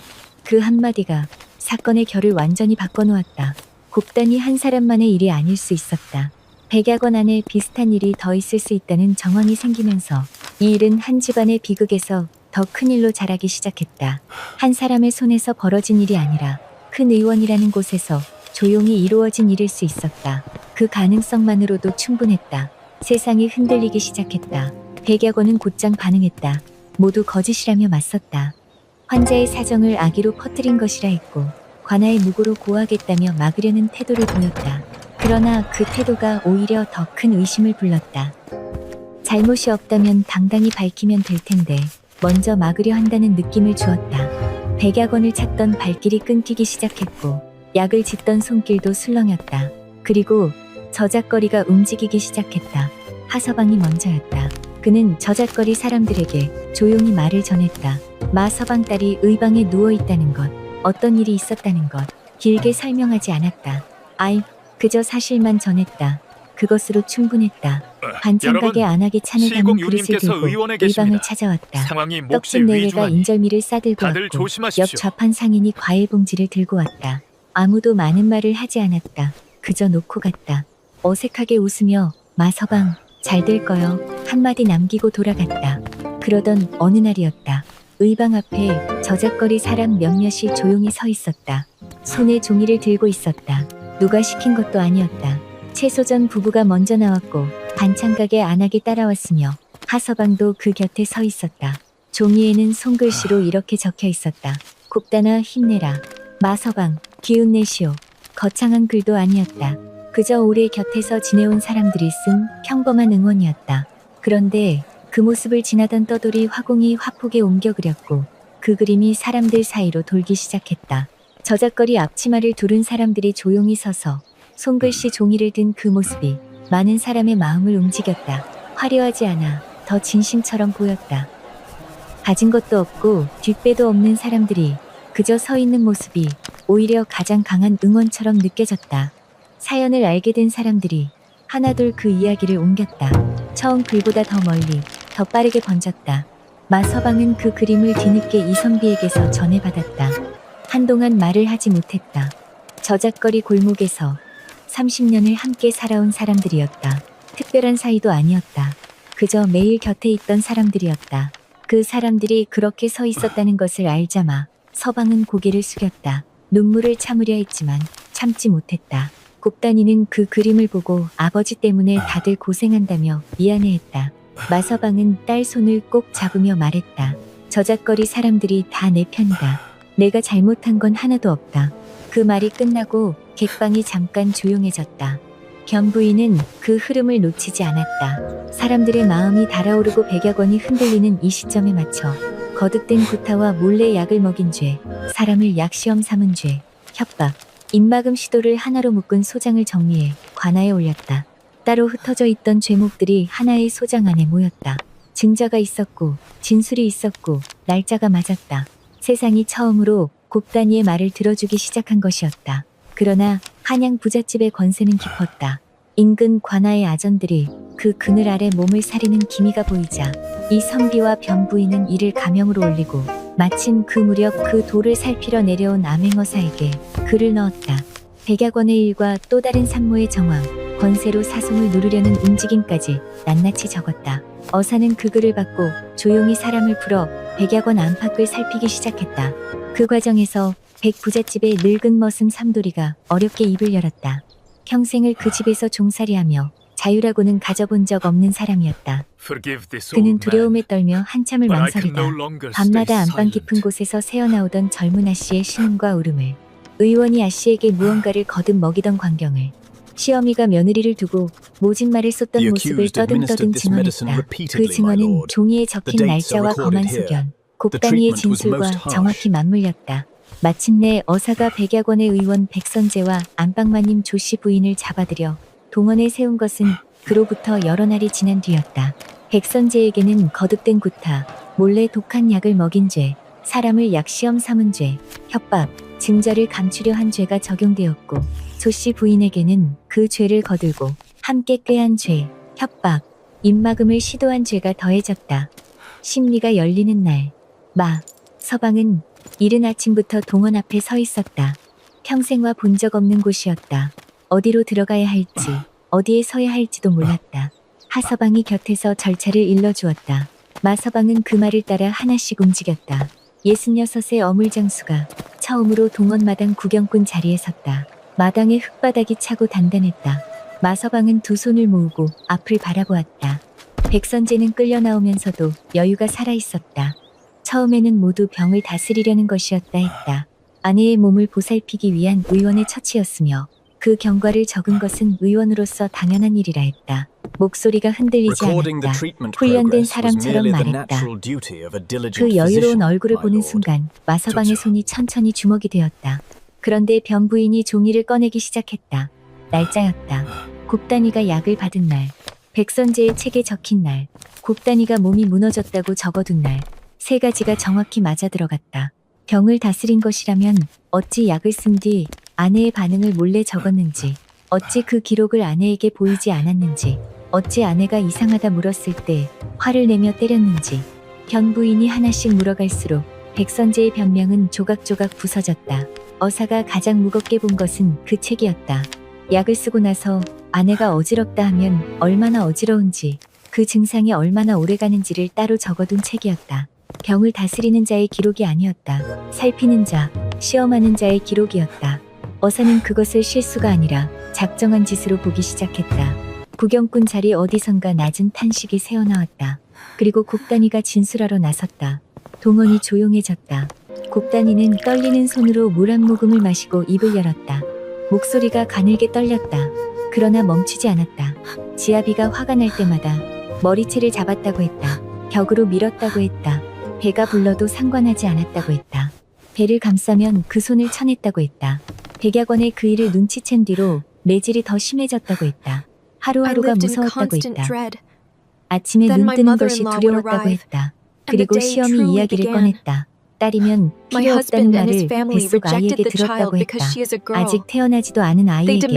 그 한마디가 사건의 결을 완전히 바꿔놓았다. 곱단이 한 사람만의 일이 아닐 수 있었다. 백약원 안에 비슷한 일이 더 있을 수 있다는 정황이 생기면서 이 일은 한 집안의 비극에서 더 큰 일로 자라기 시작했다. 한 사람의 손에서 벌어진 일이 아니라 큰 의원이라는 곳에서 조용히 이루어진 일일 수 있었다. 그 가능성만으로도 충분했다. 세상이 흔들리기 시작했다. 백약원은 곧장 반응했다. 모두 거짓이라며 맞섰다. 환자의 사정을 악의로 퍼뜨린 것이라 했고 관아의 무고로 고하겠다며 막으려는 태도를 보였다. 그러나 그 태도가 오히려 더 큰 의심을 불렀다. 잘못이 없다면 당당히 밝히면 될 텐데 먼저 막으려 한다는 느낌을 주었다. 백약원을 찾던 발길이 끊기기 시작했고 약을 짓던 손길도 술렁였다. 그리고 저작거리가 움직이기 시작했다. 하서방이 먼저였다. 그는 저작거리 사람들에게 조용히 말을 전했다. 마서방 딸이 의방에 누워있다는 것, 어떤 일이 있었다는 것, 길게 설명하지 않았다. 그저 사실만 전했다. 그것으로 충분했다. 반찬가게 안하기 찬을 담은 그릇을 들고 의방을 찾아왔다. 상황이 몹시 떡진 내외가 위중하니 인절미를 싸들고 다들 왔고 조심하십시오. 옆 좌판 상인이 과일 봉지를 들고 왔다. 아무도 많은 말을 하지 않았다. 그저 놓고 갔다. 어색하게 웃으며 마서방 잘 될 거요 한마디 남기고 돌아갔다. 그러던 어느 날이었다. 의방 앞에 저작거리 사람 몇몇이 조용히 서 있었다. 손에 종이를 들고 있었다. 누가 시킨 것도 아니었다. 채소전 부부가 먼저 나왔고 반찬가게 안악이 따라왔으며 하서방도 그 곁에 서 있었다. 종이에는 손글씨로 이렇게 적혀 있었다. 곱다나 힘내라. 마서방 기운 내시오. 거창한 글도 아니었다. 그저 오래 곁에서 지내온 사람들이 쓴 평범한 응원이었다. 그런데 그 모습을 지나던 떠돌이 화공이 화폭에 옮겨 그렸고 그 그림이 사람들 사이로 돌기 시작했다. 저작거리 앞치마를 두른 사람들이 조용히 서서 손글씨 종이를 든 그 모습이 많은 사람의 마음을 움직였다. 화려하지 않아 더 진심처럼 보였다. 가진 것도 없고 뒷배도 없는 사람들이 그저 서 있는 모습이 오히려 가장 강한 응원처럼 느껴졌다. 사연을 알게 된 사람들이 하나둘 그 이야기를 옮겼다. 처음 글보다 더 멀리, 더 빠르게 번졌다. 마서방은 그 그림을 뒤늦게 이선비에게서 전해받았다. 한동안 말을 하지 못했다. 저작거리 골목에서 30년을 함께 살아온 사람들이었다. 특별한 사이도 아니었다. 그저 매일 곁에 있던 사람들이었다. 그 사람들이 그렇게 서 있었다는 것을 알자마 서방은 고개를 숙였다. 눈물을 참으려 했지만 참지 못했다. 곱단이는 그 그림을 보고 아버지 때문에 다들 고생한다며 미안해했다. 마서방은 딸 손을 꼭 잡으며 말했다. 저작거리 사람들이 다 내 편이다. 내가 잘못한 건 하나도 없다. 그 말이 끝나고 객방이 잠깐 조용해졌다. 변부인은 그 흐름을 놓치지 않았다. 사람들의 마음이 달아오르고 백약원이 흔들리는 이 시점에 맞춰 거듭된 구타와 몰래 약을 먹인 죄, 사람을 약시험 삼은 죄, 협박, 입막음 시도를 하나로 묶은 소장을 정리해 관아에 올렸다. 따로 흩어져 있던 죄목들이 하나의 소장 안에 모였다. 증자가 있었고 진술이 있었고 날짜가 맞았다. 세상이 처음으로 곱단이의 말을 들어주기 시작한 것이었다. 그러나 한양 부잣집의 권세는 깊었다. 인근 관아의 아전들이 그 그늘 아래 몸을 사리는 기미가 보이자 이 선비와 변부인은 이를 가명으로 올리고 마침 그 무렵 그 돌을 살피러 내려온 암행어사에게 글을 넣었다. 백약원의 일과 또 다른 산모의 정황, 권세로 사송을 누르려는 움직임까지 낱낱이 적었다. 어사는 그 글을 받고 조용히 사람을 풀어 백약원 안팎을 살피기 시작했다. 그 과정에서 백 부잣집의 늙은 머슴 삼돌이가 어렵게 입을 열었다. 평생을 그 집에서 종살이하며 자유라고는 가져본 적 없는 사람이었다. 그는 두려움에 떨며 한참을 망설이다 밤마다 안방 깊은 곳에서 새어나오던 젊은 아씨의 신음과 울음을, 의원이 아씨에게 무언가를 거듭 먹이던 광경을, 시어미가 며느리를 두고 모진 말을 쏟던 모습을 떠듬떠듬 증언했다. 그 증언은 종이에 적힌 날짜와 검한 소견, 곱단이의 진술과 정확히 맞물렸다. 마침내 어사가 백약원의 의원 백선재와 안방마님 조씨 부인을 잡아들여 동원에 세운 것은 그로부터 여러 날이 지난 뒤였다. 백선재에게는 거듭된 구타, 몰래 독한 약을 먹인 죄, 사람을 약시험 삼은 죄, 협박, 증자를 감추려 한 죄가 적용되었고 조씨 부인에게는 그 죄를 거들고 함께 꾀한 죄, 협박, 입막음을 시도한 죄가 더해졌다. 심리가 열리는 날, 서방은 이른 아침부터 동원 앞에 서 있었다. 평생 와 본 적 없는 곳이었다. 어디로 들어가야 할지, 어디에 서야 할지도 몰랐다. 하서방이 곁에서 절차를 일러주었다. 마서방은 그 말을 따라 하나씩 움직였다. 66의 어물장수가 처음으로 동원마당 구경꾼 자리에 섰다. 마당의 흙바닥이 차고 단단했다. 마서방은 두 손을 모으고 앞을 바라보았다. 백선재는 끌려 나오면서도 여유가 살아있었다. 처음에는 모두 병을 다스리려는 것이었다 했다. 아내의 몸을 보살피기 위한 의원의 처치였으며 그 경과를 적은 것은 의원으로서 당연한 일이라 했다. 목소리가 흔들리지 않았다. 훈련된 사람처럼 말했다. 그 여유로운 얼굴을 보는 순간 마서방의 손이 천천히 주먹이 되었다. 그런데 변 부인이 종이를 꺼내기 시작했다. 날짜였다. 곱단이가 약을 받은 날, 백선재의 책에 적힌 날, 곱단이가 몸이 무너졌다고 적어둔 날, 세 가지가 정확히 맞아들어갔다. 병을 다스린 것이라면 어찌 약을 쓴 뒤 아내의 반응을 몰래 적었는지, 어찌 그 기록을 아내에게 보이지 않았는지, 어찌 아내가 이상하다 물었을 때 화를 내며 때렸는지, 변 부인이 하나씩 물어갈수록 백선재의 변명은 조각조각 부서졌다. 어사가 가장 무겁게 본 것은 그 책이었다. 약을 쓰고 나서 아내가 어지럽다 하면 얼마나 어지러운지, 그 증상이 얼마나 오래가는지를 따로 적어둔 책이었다. 병을 다스리는 자의 기록이 아니었다. 살피는 자, 시험하는 자의 기록이었다. 어사는 그것을 실수가 아니라 작정한 짓으로 보기 시작했다. 구경꾼 자리 어디선가 낮은 탄식이 새어나왔다. 그리고 곱단이가 진술하러 나섰다. 동원이 조용해졌다. 곱단이는 떨리는 손으로 물 한 모금을 마시고 입을 열었다. 목소리가 가늘게 떨렸다. 그러나 멈추지 않았다. 지아비가 화가 날 때마다 머리채를 잡았다고 했다. 벽으로 밀었다고 했다. 배가 불러도 상관하지 않았다고 했다. 배를 감싸면 그 손을 쳐냈다고 했다. 백약원의 그 일을 눈치챈 뒤로 매질이 더 심해졌다고 했다. 하루하루가 무서웠다고 했다. 아침에 눈 뜨는 것이 두려웠다고 했다. 그리고 시험이 이야기를 꺼냈다. 딸이면 필요 없다는 말을 뱃속 아이에게 들었다고 했다. 아직 태어나지도 않은 아이에게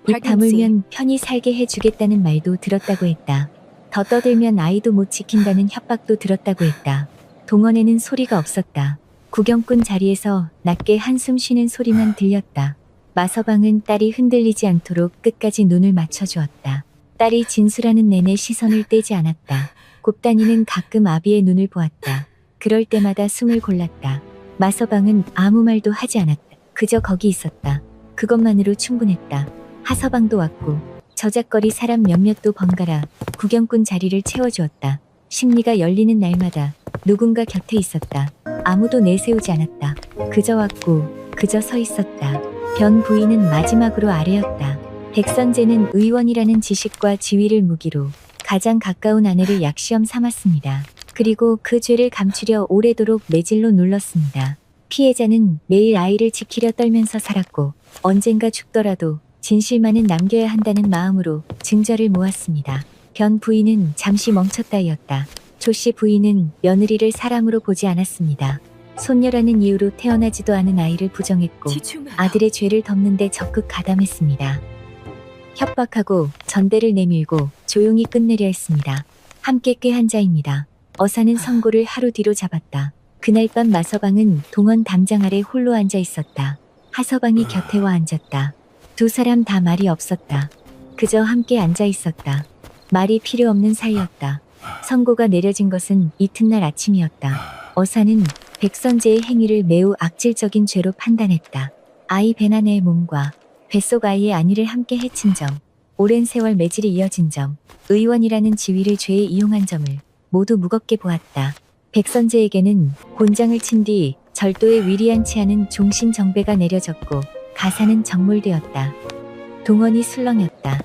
입 다물면 편히 살게 해주겠다는 말도 들었다고 했다. 더 떠들면 아이도 못 지킨다는 협박도 들었다고 했다. 동원에는 소리가 없었다. 구경꾼 자리에서 낮게 한숨 쉬는 소리만 들렸다. 마서방은 딸이 흔들리지 않도록 끝까지 눈을 맞춰주었다. 딸이 진술하는 내내 시선을 떼지 않았다. 곱단이는 가끔 아비의 눈을 보았다. 그럴 때마다 숨을 골랐다. 마서방은 아무 말도 하지 않았다. 그저 거기 있었다. 그것만으로 충분했다. 하서방도 왔고 저작거리 사람 몇몇도 번갈아 구경꾼 자리를 채워주었다. 심리가 열리는 날마다 누군가 곁에 있었다. 아무도 내세우지 않았다. 그저 왔고 그저 서 있었다. 변 부인은 마지막으로 아래였다. 백선재는 의원이라는 지식과 지위를 무기로 가장 가까운 아내를 약시험 삼았습니다. 그리고 그 죄를 감추려 오래도록 매질로 눌렀습니다. 피해자는 매일 아이를 지키려 떨면서 살았고 언젠가 죽더라도 진실만은 남겨야 한다는 마음으로 증거를 모았습니다. 변 부인은 잠시 멈췄다였다. 조씨 부인은 며느리를 사람으로 보지 않았습니다. 손녀라는 이유로 태어나지도 않은 아이를 부정했고 아들의 죄를 덮는 데 적극 가담했습니다. 협박하고 전대를 내밀고 조용히 끝내려 했습니다. 함께 꾀한 자입니다. 어사는 선고를 하루 뒤로 잡았다. 그날 밤 마서방은 동원 담장 아래 홀로 앉아 있었다. 하서방이 곁에 와 앉았다. 두 사람 다 말이 없었다. 그저 함께 앉아 있었다. 말이 필요 없는 사이였다. 선고가 내려진 것은 이튿날 아침이었다. 어사는 백선재의 행위를 매우 악질적인 죄로 판단했다. 아이 배나네의 몸과 뱃속 아이의 안위를 함께 해친 점, 오랜 세월 매질이 이어진 점, 의원이라는 지위를 죄에 이용한 점을 모두 무겁게 보았다. 백선재에게는 곤장을 친 뒤 절도에 위리한치 않은 종신정배가 내려졌고 가사는 정몰되었다. 동원이 술렁였다.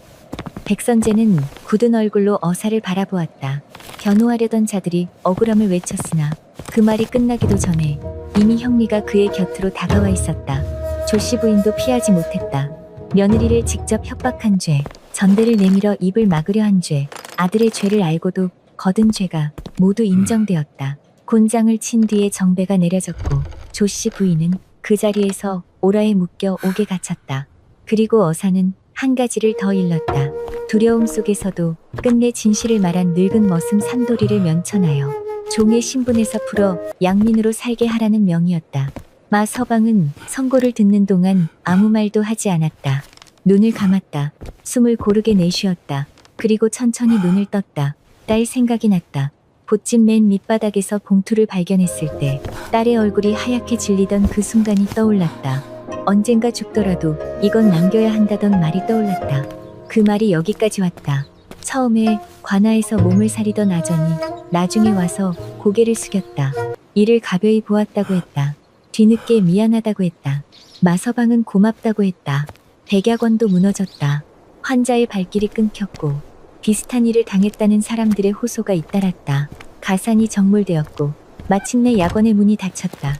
백선재는 굳은 얼굴로 어사를 바라보았다. 변호하려던 자들이 억울함을 외쳤으나 그 말이 끝나기도 전에 이미 형리가 그의 곁으로 다가와 있었다. 조씨 부인도 피하지 못했다. 며느리를 직접 협박한 죄, 전대를 내밀어 입을 막으려 한 죄, 아들의 죄를 알고도 거둔 죄가 모두 인정되었다. 곤장을 친 뒤에 정배가 내려졌고 조씨 부인은 그 자리에서 오라에 묶여 옥에 갇혔다. 그리고 어사는 한 가지를 더 일렀다. 두려움 속에서도 끝내 진실을 말한 늙은 머슴 산돌이를 면천하여 종의 신분에서 풀어 양민으로 살게 하라는 명이었다. 마 서방은 선고를 듣는 동안 아무 말도 하지 않았다. 눈을 감았다. 숨을 고르게 내쉬었다. 그리고 천천히 눈을 떴다. 딸 생각이 났다. 봇집 맨 밑바닥에서 봉투를 발견했을 때 딸의 얼굴이 하얗게 질리던 그 순간이 떠올랐다. 언젠가 죽더라도 이건 남겨야 한다던 말이 떠올랐다. 그 말이 여기까지 왔다. 처음에 관아에서 몸을 사리던 아전이 나중에 와서 고개를 숙였다. 이를 가벼이 보았다고 했다. 뒤늦게 미안하다고 했다. 마서방은 고맙다고 했다. 백약원도 무너졌다. 환자의 발길이 끊겼고 비슷한 일을 당했다는 사람들의 호소가 잇따랐다. 가산이 정몰되었고 마침내 약원의 문이 닫혔다.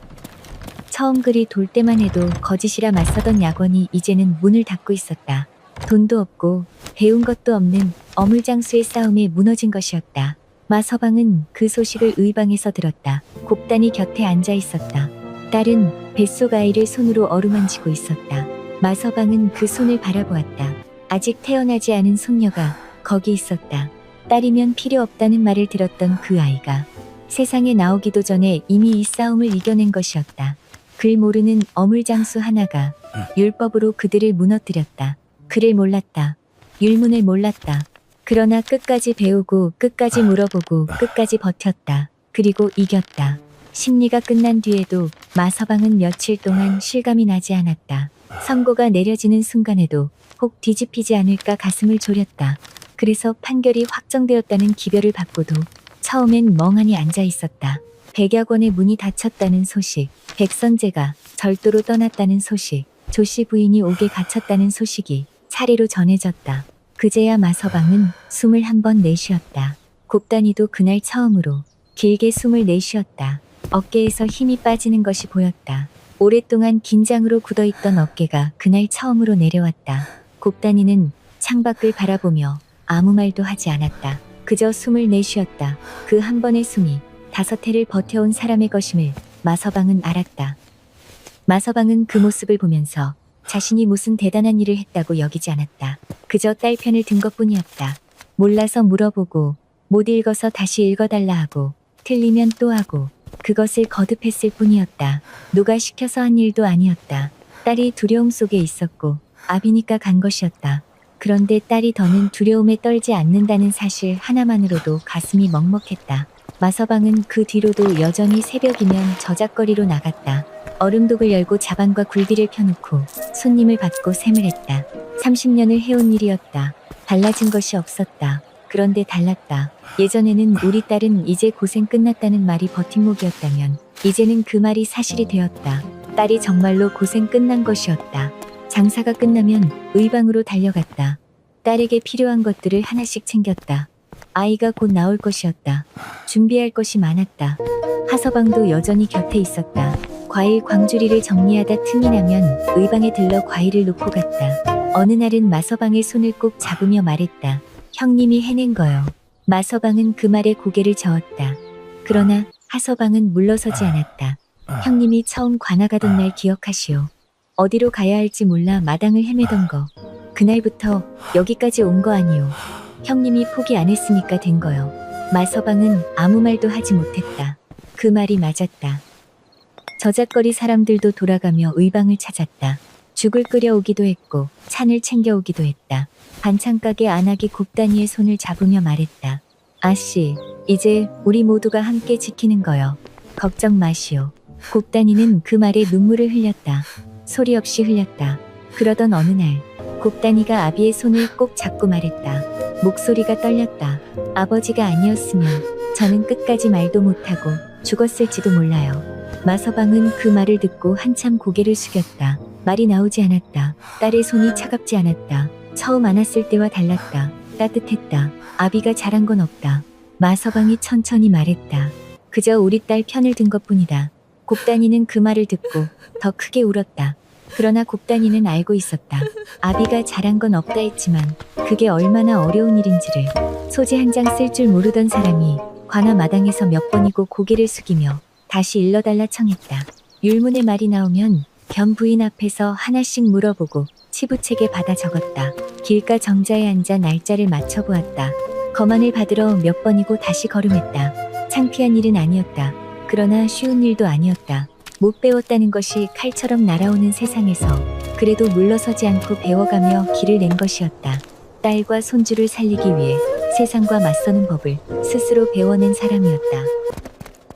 처음 글이 돌 때만 해도 거짓이라 맞서던 약원이 이제는 문을 닫고 있었다. 돈도 없고 배운 것도 없는 어물장수의 싸움에 무너진 것이었다. 마서방은 그 소식을 의방에서 들었다. 곱단이 곁에 앉아 있었다. 딸은 뱃속 아이를 손으로 어루만지고 있었다. 마서방은 그 손을 바라보았다. 아직 태어나지 않은 손녀가 거기 있었다. 딸이면 필요 없다는 말을 들었던 그 아이가 세상에 나오기도 전에 이미 이 싸움을 이겨낸 것이었다. 글 모르는 어물장수 하나가 율법으로 그들을 무너뜨렸다. 글을 몰랐다. 율문을 몰랐다. 그러나 끝까지 배우고 끝까지 물어보고 끝까지 버텼다. 그리고 이겼다. 심리가 끝난 뒤에도 마서방은 며칠 동안 실감이 나지 않았다. 선고가 내려지는 순간에도 혹 뒤집히지 않을까 가슴을 졸였다. 그래서 판결이 확정되었다는 기별을 받고도 처음엔 멍하니 앉아 있었다. 백약원의 문이 닫혔다는 소식, 백선재가 절도로 떠났다는 소식, 조씨 부인이 옥에 갇혔다는 소식이 차례로 전해졌다. 그제야 마서방은 숨을 한 번 내쉬었다. 곱단이도 그날 처음으로 길게 숨을 내쉬었다. 어깨에서 힘이 빠지는 것이 보였다. 오랫동안 긴장으로 굳어있던 어깨가 그날 처음으로 내려왔다. 곱단이는 창밖을 바라보며 아무 말도 하지 않았다. 그저 숨을 내쉬었다. 그 한 번의 숨이 5해를 버텨온 사람의 것임을 마서방은 알았다. 마서방은 그 모습을 보면서 자신이 무슨 대단한 일을 했다고 여기지 않았다. 그저 딸 편을 든 것뿐이었다. 몰라서 물어보고 못 읽어서 다시 읽어달라 하고 틀리면 또 하고 그것을 거듭했을 뿐이었다. 누가 시켜서 한 일도 아니었다. 딸이 두려움 속에 있었고 아비니까 간 것이었다. 그런데 딸이 더는 두려움에 떨지 않는다는 사실 하나만으로도 가슴이 먹먹했다. 마서방은 그 뒤로도 여전히 새벽이면 저작거리로 나갔다. 얼음독을 열고 자반과 굴비를 펴놓고 손님을 받고 샘을 했다. 30년을 해온 일이었다. 달라진 것이 없었다. 그런데 달랐다. 예전에는 우리 딸은 이제 고생 끝났다는 말이 버팀목이었다면 이제는 그 말이 사실이 되었다. 딸이 정말로 고생 끝난 것이었다. 장사가 끝나면 의방으로 달려갔다. 딸에게 필요한 것들을 하나씩 챙겼다. 아이가 곧 나올 것이었다. 준비할 것이 많았다. 하서방도 여전히 곁에 있었다. 과일 광주리를 정리하다 틈이 나면 의방에 들러 과일을 놓고 갔다. 어느 날은 마서방의 손을 꼭 잡으며 말했다. 형님이 해낸 거요. 마서방은 그 말에 고개를 저었다. 그러나 하서방은 물러서지 않았다. 형님이 처음 관아 가던 날 기억하시오. 어디로 가야 할지 몰라 마당을 헤매던 거. 그날부터 여기까지 온 거 아니오. 형님이 포기 안 했으니까 된 거요. 마서방은 아무 말도 하지 못했다. 그 말이 맞았다. 저작거리 사람들도 돌아가며 의방을 찾았다. 죽을 끓여오기도 했고 찬을 챙겨오기도 했다. 반찬가게 안하기 곱단이의 손을 잡으며 말했다. 아씨, 이제 우리 모두가 함께 지키는 거요. 걱정 마시오. 곱단이는 그 말에 눈물을 흘렸다. 소리 없이 흘렸다. 그러던 어느 날 곱단이가 아비의 손을 꼭 잡고 말했다. 목소리가 떨렸다. 아버지가 아니었으면 저는 끝까지 말도 못하고 죽었을지도 몰라요. 마서방은 그 말을 듣고 한참 고개를 숙였다. 말이 나오지 않았다. 딸의 손이 차갑지 않았다. 처음 안았을 때와 달랐다. 따뜻했다. 아비가 잘한 건 없다. 마서방이 천천히 말했다. 그저 우리 딸 편을 든 것뿐이다. 곱단이는 그 말을 듣고 더 크게 울었다. 그러나 곱단이는 알고 있었다. 아비가 잘한 건 없다 했지만 그게 얼마나 어려운 일인지를. 소지 한 장 쓸 줄 모르던 사람이 관아 마당에서 몇 번이고 고개를 숙이며 다시 일러달라 청했다. 율문의 말이 나오면 변 부인 앞에서 하나씩 물어보고 치부책에 받아 적었다. 길가 정자에 앉아 날짜를 맞춰보았다. 거만을 받으러 몇 번이고 다시 걸음했다. 창피한 일은 아니었다. 그러나 쉬운 일도 아니었다. 못 배웠다는 것이 칼처럼 날아오는 세상에서 그래도 물러서지 않고 배워가며 길을 낸 것이었다. 딸과 손주를 살리기 위해 세상과 맞서는 법을 스스로 배워낸 사람이었다.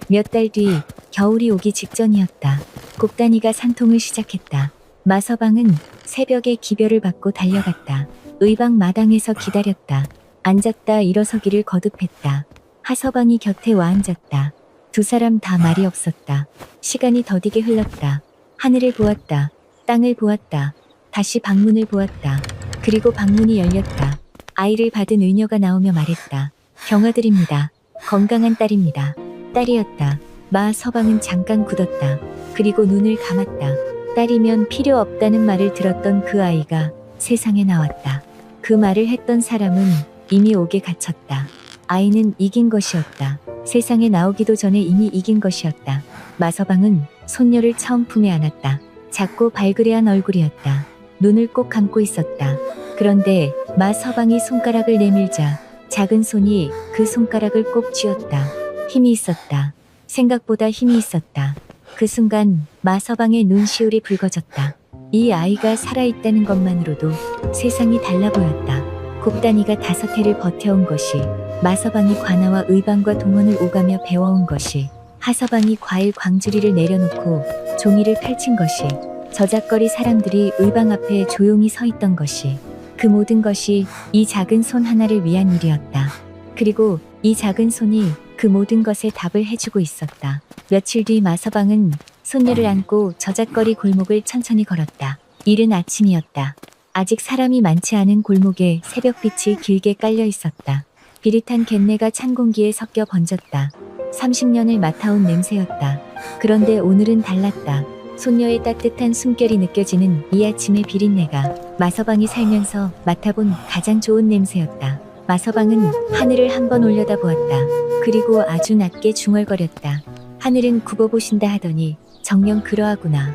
몇 달 뒤 겨울이 오기 직전이었다. 곡단이가 산통을 시작했다. 마서방은 새벽에 기별을 받고 달려갔다. 의방 마당에서 기다렸다. 앉았다 일어서기를 거듭했다. 하서방이 곁에 와 앉았다. 두 사람 다 말이 없었다. 시간이 더디게 흘렀다. 하늘을 보았다. 땅을 보았다. 다시 방문을 보았다. 그리고 방문이 열렸다. 아이를 받은 의녀가 나오며 말했다. 경아드립니다. 건강한 딸입니다. 딸이었다. 마서방은 잠깐 굳었다. 그리고 눈을 감았다. 딸이면 필요 없다는 말을 들었던 그 아이가 세상에 나왔다. 그 말을 했던 사람은 이미 옥에 갇혔다. 아이는 이긴 것이었다. 세상에 나오기도 전에 이미 이긴 것이었다. 마서방은 손녀를 처음 품에 안았다. 작고 발그레한 얼굴이었다. 눈을 꼭 감고 있었다. 그런데 마서방이 손가락을 내밀자 작은 손이 그 손가락을 꼭 쥐었다. 힘이 있었다. 생각보다 힘이 있었다. 그 순간 마서방의 눈시울이 붉어졌다. 이 아이가 살아있다는 것만으로도 세상이 달라 보였다. 곡단이가 5해를 버텨온 것이, 마서방이 관아와 의방과 동원을 오가며 배워온 것이, 하서방이 과일 광주리를 내려놓고 종이를 펼친 것이, 저작거리 사람들이 의방 앞에 조용히 서 있던 것이, 그 모든 것이 이 작은 손 하나를 위한 일이었다. 그리고 이 작은 손이 그 모든 것에 답을 해주고 있었다. 며칠 뒤 마서방은 손녀를 안고 저작거리 골목을 천천히 걸었다. 이른 아침이었다. 아직 사람이 많지 않은 골목에 새벽빛이 길게 깔려 있었다. 비릿한 갯내가 찬 공기에 섞여 번졌다. 30년을 맡아온 냄새였다. 그런데 오늘은 달랐다. 손녀의 따뜻한 숨결이 느껴지는 이 아침의 비린내가 마서방이 살면서 맡아본 가장 좋은 냄새였다. 마서방은 하늘을 한번 올려다보았다. 그리고 아주 낮게 중얼거렸다. 하늘은 굽어보신다 하더니 정녕 그러하구나.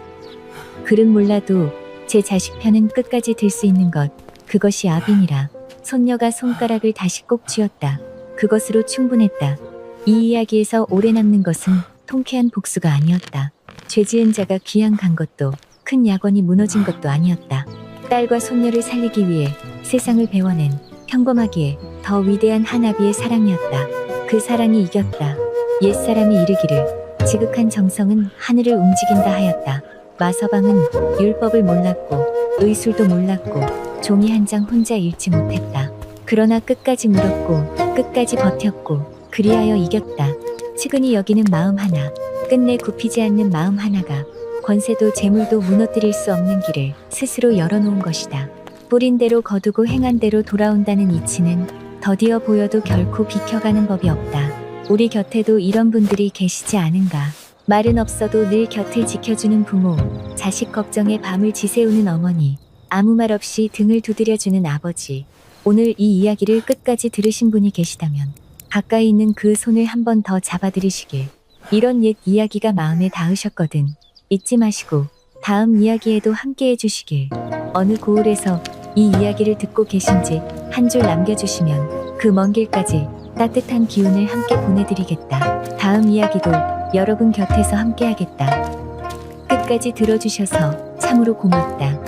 글은 몰라도 제 자식 편은 끝까지 들 수 있는 것, 그것이 아빈이라. 손녀가 손가락을 다시 꼭 쥐었다. 그것으로 충분했다. 이 이야기에서 오래 남는 것은 통쾌한 복수가 아니었다. 죄 지은 자가 귀양 간 것도, 큰 야권이 무너진 것도 아니었다. 딸과 손녀를 살리기 위해 세상을 배워낸 평범하기에 더 위대한 한 아비의 사랑이었다. 그 사랑이 이겼다. 옛사람이 이르기를 지극한 정성은 하늘을 움직인다 하였다. 마서방은 율법을 몰랐고 의술도 몰랐고 종이 한 장 혼자 읽지 못했다. 그러나 끝까지 물었고 끝까지 버텼고 그리하여 이겼다. 측은히 여기는 마음 하나, 끝내 굽히지 않는 마음 하나가 권세도 재물도 무너뜨릴 수 없는 길을 스스로 열어놓은 것이다. 뿌린 대로 거두고 행한 대로 돌아온다는 이치는 더디어 보여도 결코 비켜가는 법이 없다. 우리 곁에도 이런 분들이 계시지 않은가. 말은 없어도 늘 곁을 지켜주는 부모, 자식 걱정에 밤을 지새우는 어머니, 아무 말 없이 등을 두드려주는 아버지. 오늘 이 이야기를 끝까지 들으신 분이 계시다면 가까이 있는 그 손을 한 번 더 잡아들이시길. 이런 옛 이야기가 마음에 닿으셨거든. 잊지 마시고 다음 이야기에도 함께 해주시길. 어느 고을에서 이 이야기를 듣고 계신지 한 줄 남겨주시면 그 먼 길까지 따뜻한 기운을 함께 보내드리겠다. 다음 이야기도 여러분 곁에서 함께 하겠다. 끝까지 들어주셔서 참으로 고맙다.